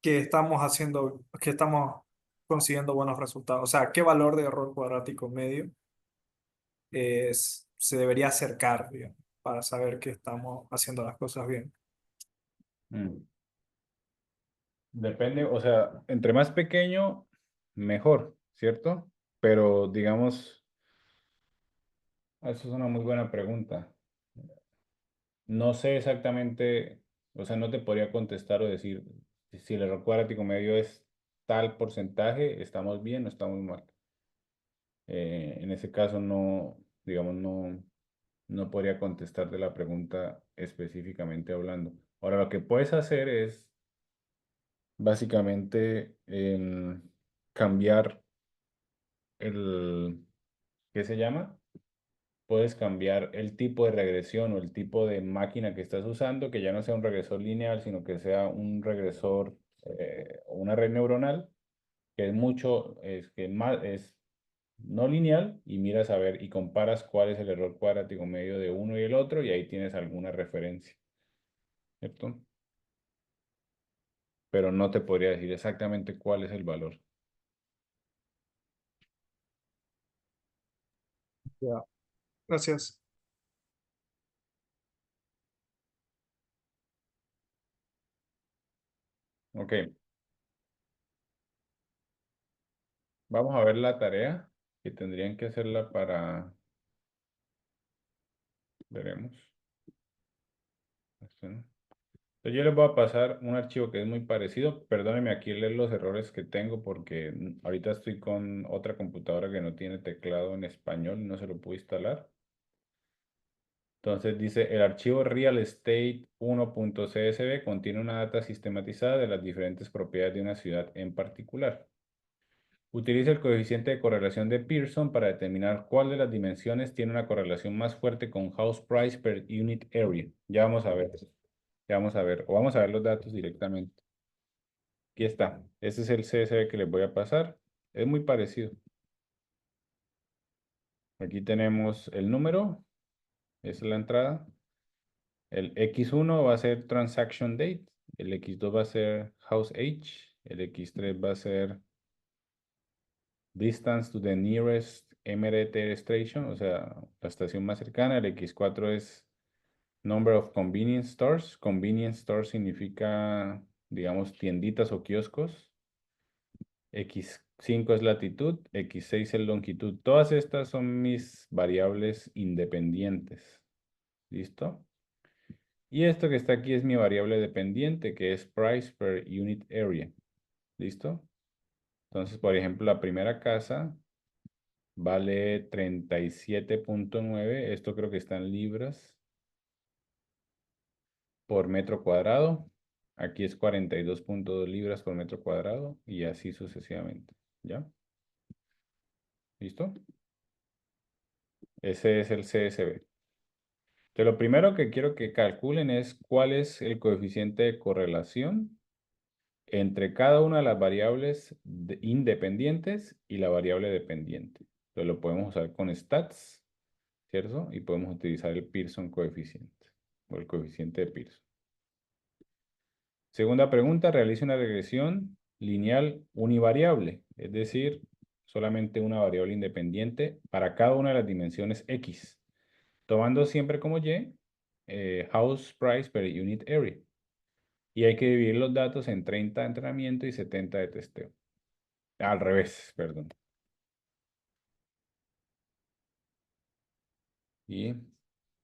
que que estamos consiguiendo buenos resultados? O sea, ¿qué valor de error cuadrático medio se debería acercar, digamos, para saber que estamos haciendo las cosas bien? Mm. Depende, o sea, entre más pequeño, mejor, ¿cierto? Pero digamos, eso es una muy buena pregunta. No sé exactamente, o sea, no te podría contestar o decir si el error cuadrático medio es tal porcentaje, estamos bien o estamos mal. En ese caso no, digamos, no podría contestarte la pregunta específicamente hablando. Ahora, lo que puedes hacer es básicamente cambiar ¿qué se llama? Puedes cambiar el tipo de regresión o el tipo de máquina que estás usando, que ya no sea un regresor lineal, sino que sea un regresor o una red neuronal, que es no lineal, y miras a ver y comparas cuál es el error cuadrático medio de uno y el otro, y ahí tienes alguna referencia, ¿cierto? Pero no te podría decir exactamente cuál es el valor. Ya. Gracias. Ok, vamos a ver la tarea que tendrían que hacerla para, veremos. Esto, ¿no? Entonces yo les voy a pasar un archivo que es muy parecido. Perdónenme aquí leer los errores que tengo porque ahorita estoy con otra computadora que no tiene teclado en español, no se lo pude instalar. Entonces dice, el archivo real estate 1.csv contiene una data sistematizada de las diferentes propiedades de una ciudad en particular. Utiliza el coeficiente de correlación de Pearson para determinar cuál de las dimensiones tiene una correlación más fuerte con house price per unit area. Ya vamos a ver. Ya vamos a ver. O vamos a ver los datos directamente. Aquí está. Este es el CSV que les voy a pasar. Es muy parecido. Aquí tenemos el número. Esa es la entrada. El X1 va a ser transaction date. El X2 va a ser house age. El X3 va a ser distance to the nearest MRT station, o sea, la estación más cercana. El X4 es number of convenience stores. Convenience store significa, digamos, tienditas o kioscos. X5 es latitud, X6 es longitud. Todas estas son mis variables independientes. ¿Listo? Y esto que está aquí es mi variable dependiente, que es price per unit area. ¿Listo? Entonces, por ejemplo, la primera casa vale 37.9. Esto creo que está en libras por metro cuadrado. Aquí es 42.2 libras por metro cuadrado y así sucesivamente. ¿Ya? ¿Listo? Ese es el CSV. Entonces, lo primero que quiero que calculen es cuál es el coeficiente de correlación entre cada una de las variables independientes y la variable dependiente. Entonces, lo podemos usar con stats, ¿cierto? Y podemos utilizar el Pearson coeficiente o el coeficiente de Pearson. Segunda pregunta, realice una regresión lineal univariable, es decir, solamente una variable independiente para cada una de las dimensiones X, tomando siempre como Y house price per unit area. Y hay que dividir los datos en 30 de entrenamiento y 70 de testeo. Al revés, perdón. Y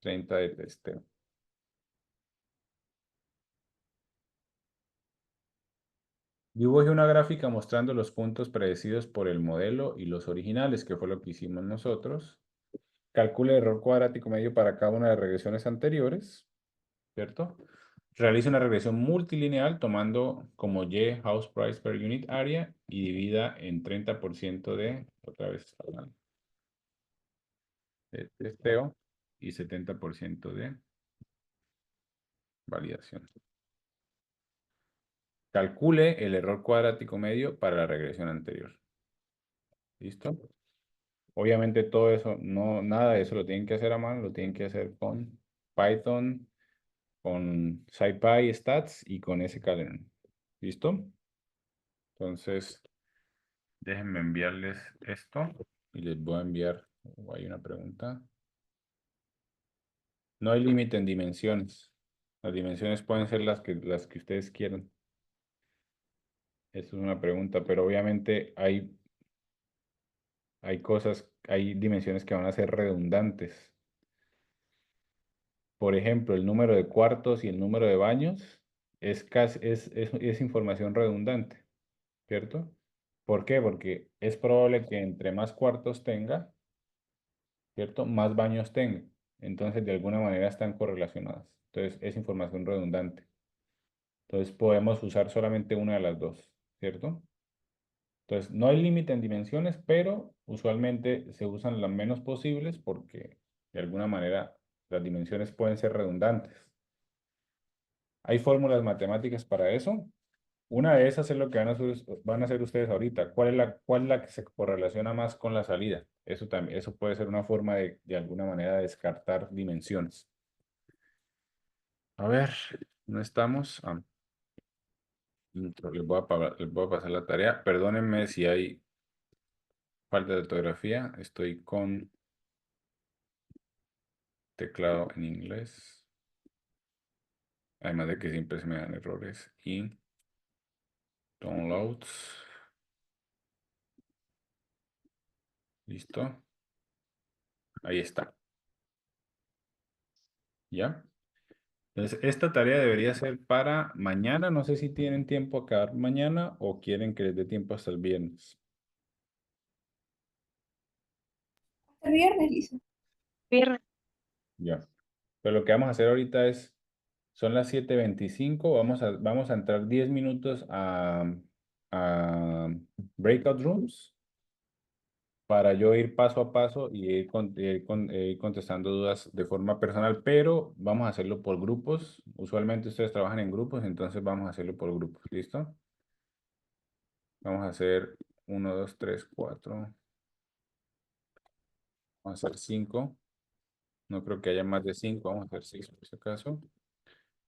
30 de testeo. Dibuje una gráfica mostrando los puntos predecidos por el modelo y los originales, que fue lo que hicimos nosotros. Calcule el error cuadrático medio para cada una de las regresiones anteriores, ¿cierto? Realice una regresión multilineal tomando como Y house price per unit area y divida en 30% de, otra vez, de testeo y 70% de validación. Calcule el error cuadrático medio para la regresión anterior. ¿Listo? Obviamente todo eso, nada de eso lo tienen que hacer a mano, lo tienen que hacer con Python, con SciPy Stats y con sklearn. ¿Listo? Entonces, déjenme enviarles esto y les voy a enviar, hay una pregunta. No hay límite en dimensiones. Las dimensiones pueden ser las que ustedes quieran. Esa es una pregunta, pero obviamente hay hay dimensiones que van a ser redundantes. Por ejemplo, el número de cuartos y el número de baños es información redundante, ¿cierto? ¿Por qué? Porque es probable que entre más cuartos tenga, ¿cierto? Más baños tenga. Entonces, de alguna manera están correlacionadas. Entonces, es información redundante. Entonces, podemos usar solamente una de las dos, ¿cierto? Entonces, no hay límite en dimensiones, pero usualmente se usan las menos posibles porque de alguna manera las dimensiones pueden ser redundantes. Hay fórmulas matemáticas para eso. Una de esas es lo que van a hacer ustedes ahorita. ¿Cuál es la que se correlaciona más con la salida? Eso también, eso puede ser una forma de alguna manera descartar dimensiones. A ver, ¿no estamos? Les voy a pasar la tarea. Perdónenme si hay falta de ortografía. Estoy con teclado en inglés. Además de que siempre se me dan errores. Y downloads. Listo. Ahí está. ¿Ya? Entonces, esta tarea debería ser para mañana. No sé si tienen tiempo a acabar mañana o quieren que les dé tiempo hasta el viernes. Hasta el viernes, Lisa. Ya. Pero lo que vamos a hacer ahorita son las 7:25. Vamos a entrar 10 minutos a breakout rooms para yo ir paso a paso y ir contestando dudas de forma personal, pero vamos a hacerlo por grupos. Usualmente ustedes trabajan en grupos, entonces vamos a hacerlo por grupos. ¿Listo? Vamos a hacer 1, 2, 3, 4. Vamos a hacer 5. No creo que haya más de 5. Vamos a hacer 6 por si acaso.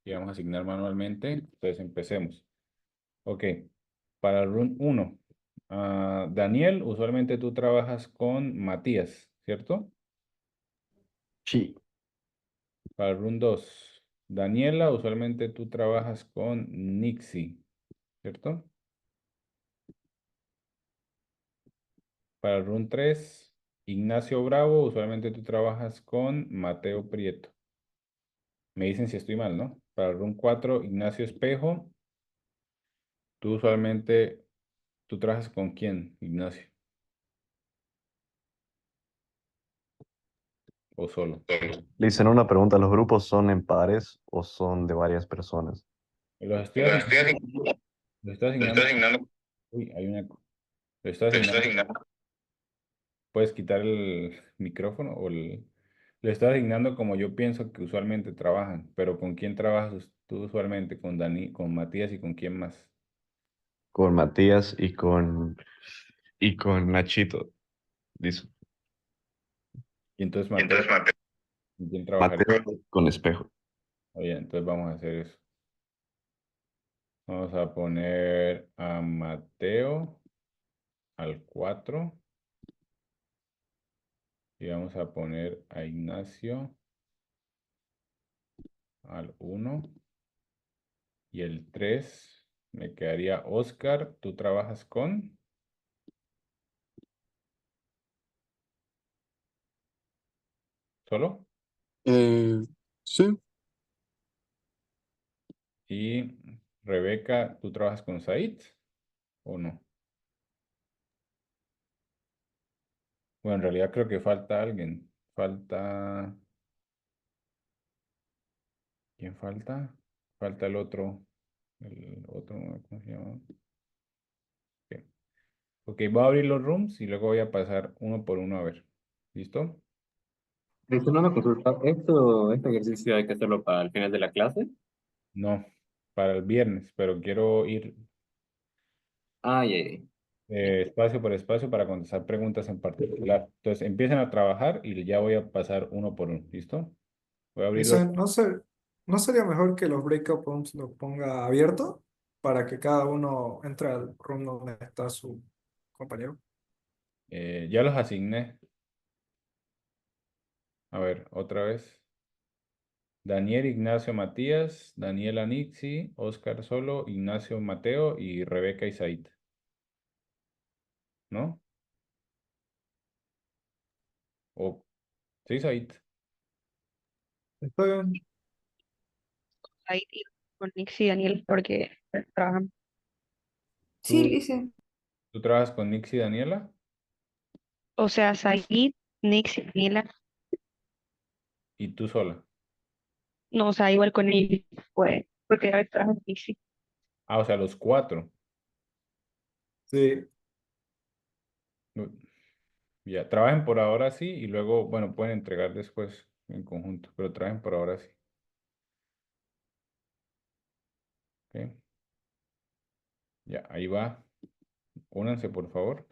Y vamos a asignar manualmente. Entonces empecemos. Ok. Para el run 1. Daniel, usualmente tú trabajas con Matías, ¿cierto? Sí. Para el run 2. Daniela, usualmente tú trabajas con Nixie, ¿cierto? Para el run 3. Ignacio Bravo, usualmente tú trabajas con Mateo Prieto. Me dicen si estoy mal, ¿no? Para el run 4, Ignacio Espejo. Tú usualmente, ¿tú trabajas con quién, Ignacio? ¿O solo? Le hicieron una pregunta, ¿los grupos son en pares o son de varias personas? Los estoy asignando. Uy, hay una. Lo estoy asignando. ¿Puedes quitar el micrófono le estoy asignando como yo pienso que usualmente trabajan, pero ¿con quién trabajas tú usualmente? ¿Con con Matías y con quién más? Con Matías y con Nachito. Dice. Y entonces Mateo, ¿con quién trabajaría? Mateo con Espejo. Oye, entonces vamos a hacer eso. Vamos a poner a Mateo al 4 Y vamos a poner a Ignacio al 1. Y el 3 me quedaría Oscar. ¿Tú trabajas con? ¿Solo? Eh, sí, Y Rebeca, ¿tú trabajas con Said o no? Bueno, en realidad creo que falta alguien. Falta... ¿Quién falta? Falta el otro. El otro, ¿cómo se llama? Ok, ok, voy a abrir los rooms y luego voy a pasar uno por uno a ver. ¿Listo? Listo, una consulta. Este ejercicio hay que hacerlo para el final de la clase. No, para el viernes, pero quiero ir Ay, ay, espacio por espacio para contestar preguntas en particular. Entonces, empiecen a trabajar y ya voy a pasar uno por uno. ¿Listo? Voy a abrir los... Dicen, ¿no sería mejor que los breakout rooms los ponga abierto para que cada uno entre al room donde está su compañero? ya los asigné. A ver, otra vez. Daniel, Ignacio, Matías, Daniela, Nixi, Oscar Solo, Ignacio, Mateo y Rebeca y Said. ¿No? O, sí, Said. Está bien. Ahí y con Nix y Daniel porque trabajan. Sí, ¿Tú, Licen. tú trabajas con Nixi y Daniela? O sea, Said, Nix y Daniela, ¿Y tú sola? no, o sea, igual con ellos, pues, porque a veces trabajan Nix. Ah, o sea, los cuatro. Sí. No, ya, trabajen por ahora sí y luego, bueno, pueden entregar después en conjunto, pero trabajen por ahora sí. ¿Ok? Ya, ahí va. Únanse, por favor.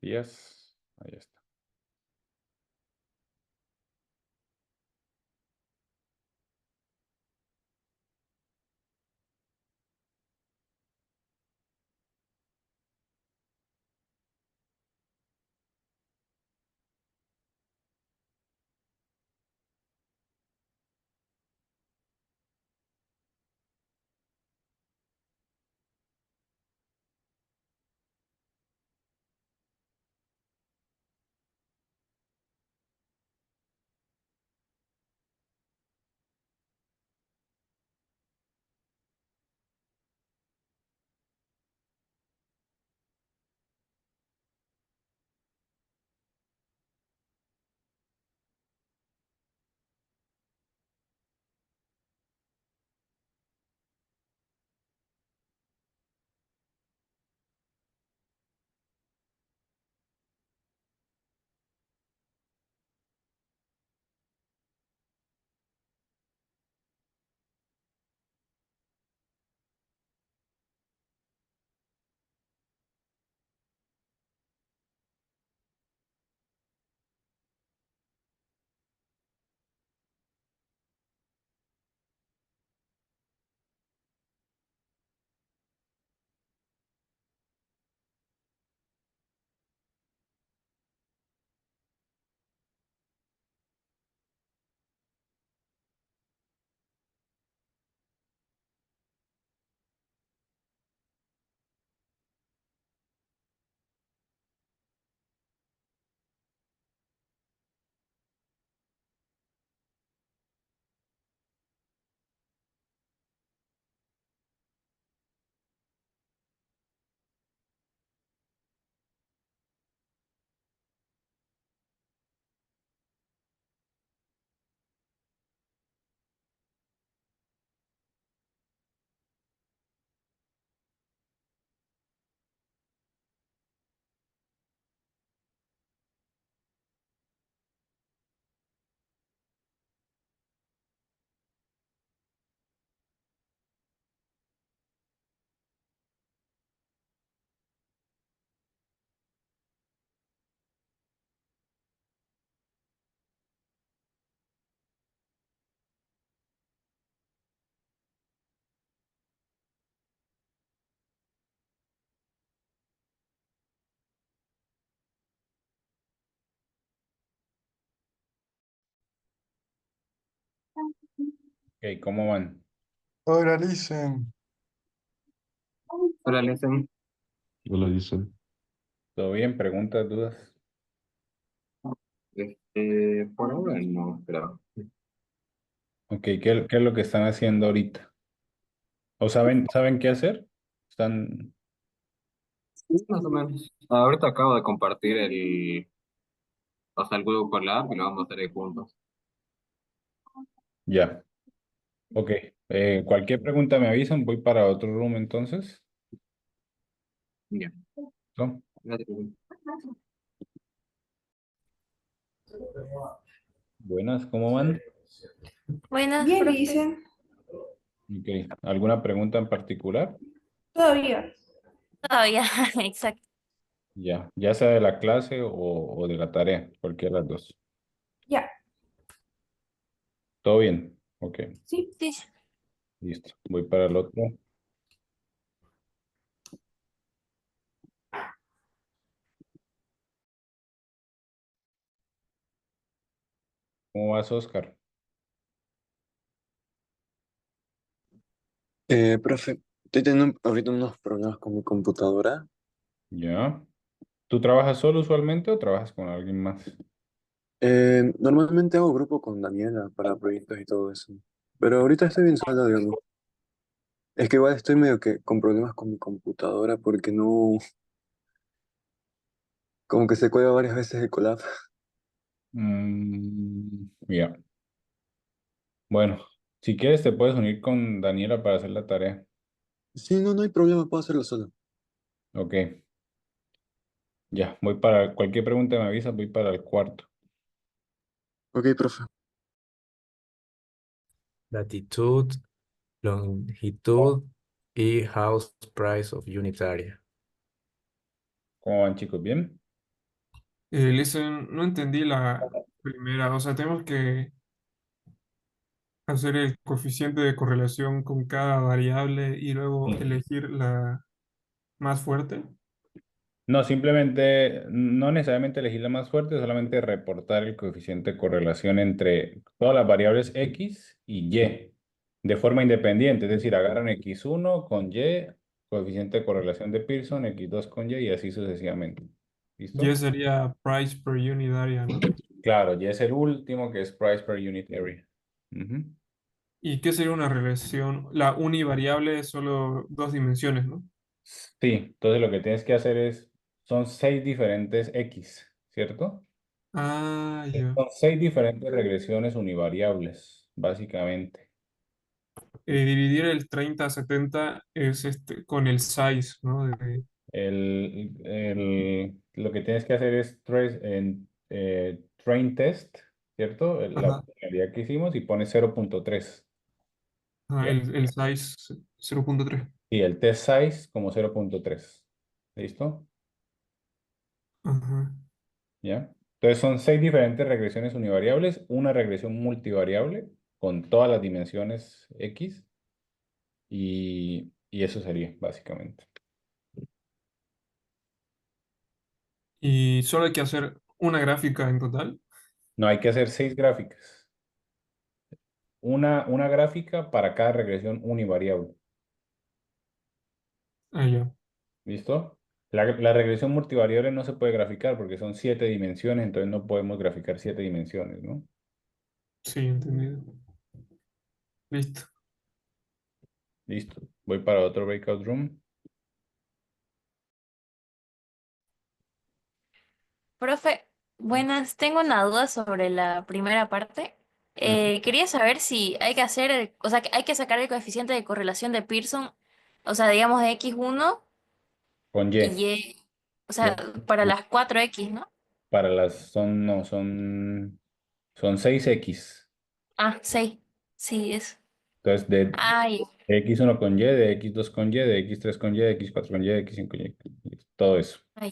Díaz. Ahí está. Ok, ¿cómo van? Oralicen. Hola, Listen. Yo lo dicen. ¿Todo bien? ¿Preguntas, dudas? Por ahora no, pero Ok, ¿qué es lo que están haciendo ahorita? ¿O saben qué hacer? Están, sí, más o menos. Ahorita acabo de compartir el Google Colab y lo vamos a hacer ahí juntos. ya. Ok. Cualquier pregunta me avisan, voy para otro room entonces. Ya. ¿No? Gracias. Buenas, ¿cómo van? Buenas, Bien, profe. dicen. Ok. ¿Alguna pregunta en particular? Todavía. Todavía, exacto. Ya sea de la clase o de la tarea, cualquiera de las dos. Ya. ¿Todo bien? Ok, Sí. Sí. listo. Voy para el otro. ¿Cómo vas, Oscar? Profe, estoy teniendo ahorita unos problemas con mi computadora. ¿Ya? ¿Tú trabajas solo usualmente o trabajas con alguien más? Normalmente hago grupo con Daniela para proyectos y todo eso. Pero ahorita estoy bien sola, digamos. Es que igual estoy medio que con problemas con mi computadora porque no, como que se cuelga varias veces el colap. Ya. Bueno, si quieres te puedes unir con Daniela para hacer la tarea. Sí, no, no hay problema, puedo hacerlo solo. Ok, ya. Voy para cualquier pregunta me avisas, voy para el cuarto. Ok, profe. Latitud, longitud y house price of unit area. ¿Cómo van, chicos? ¿Bien? Listen, no entendí la primera. O sea, tenemos que hacer el coeficiente de correlación con cada variable y luego Sí. elegir la más fuerte. No, simplemente, no necesariamente elegir la más fuerte, solamente reportar el coeficiente de correlación entre todas las variables X y Y de forma independiente, es decir, agarran X1 con Y, coeficiente de correlación de Pearson, X2 con Y y así sucesivamente. Y ¿Listo? sería price per unit area, ¿no? Claro, Y es el último que es price per unit area. Ujú. ¿Y qué sería una regresión? La univariable es solo dos dimensiones, ¿no? Sí, entonces lo que tienes que hacer son 6 diferentes X, ¿cierto? Ah, ya. Son 6 diferentes regresiones univariables, básicamente. Dividir el 30-70 es con el size, ¿no? Lo que tienes que hacer es train test, ¿cierto? La Ajá, funcionalidad que hicimos y pones 0.3. ajá, ¿Ya? el size 0.3. Y el test size como 0.3. ¿Listo? Ajá. ¿Ya? Entonces son 6 diferentes regresiones univariables, una regresión multivariable con todas las dimensiones X y eso sería básicamente. Y solo hay que hacer una gráfica en total. No hay que hacer 6 gráficas. Una gráfica para cada regresión univariable. Ah, ya. ¿Listo? La regresión multivariable no se puede graficar porque son 7 dimensiones, entonces no podemos graficar 7 dimensiones, ¿no? Sí, entendido. Listo. Listo. Voy para otro breakout room. Profe, buenas. Tengo una duda sobre la primera parte. Ujú. Quería saber si hay que hacer o sea, que hay que sacar el coeficiente de correlación de Pearson, o sea, digamos de X1 Con y Y. Y, o sea, Ya. para las 4X, ¿no? Para no, son 6X. Ah, sí, sí, es. Entonces, de Ay, X1 con Y, de X2 con Y, de X3 con Y, de X4 con Y, de X5 con Y. Todo eso. ay,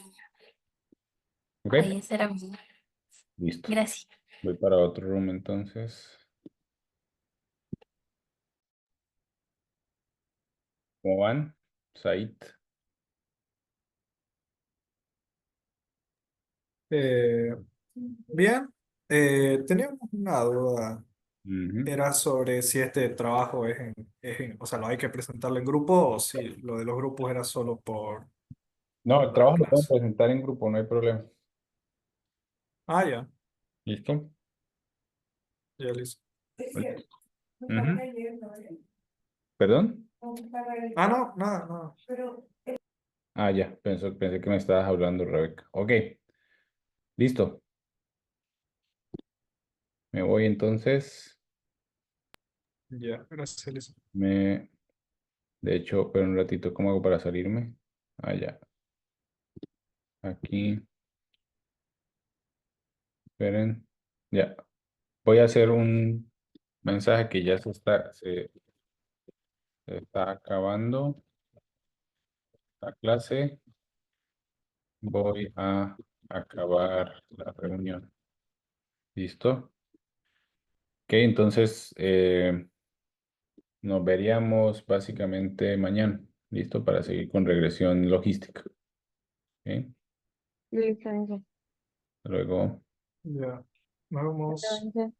¿Ok? ay, esa era mi. Listo. Gracias. Voy para otro room entonces. ¿Cómo van? Said. Bien, teníamos una duda. Ujú. era sobre si este trabajo o sea, lo hay que presentarlo en grupo o si lo de los grupos era solo No, el por la trabajo lo pueden clase. presentar en grupo, no hay problema. Ah, ya, ¿Listo? ya listo. Ujú. ¿Perdón? Ah, no, nada, nada. Ah, ya, pensé que me estabas hablando, Rebeca. Ok, listo. Me voy entonces. Ya, gracias, listo. De hecho, pero un ratito, ¿cómo hago para salirme? Ah, ya. Aquí, esperen. Ya. Voy a hacer un mensaje que ya se está acabando la clase. Voy a acabar la reunión. ¿Listo? Ok, entonces nos veríamos básicamente mañana. ¿Listo? Para seguir con regresión logística. ¿Ok? Listo, listo. Luego. Ya, nos vemos. Entonces,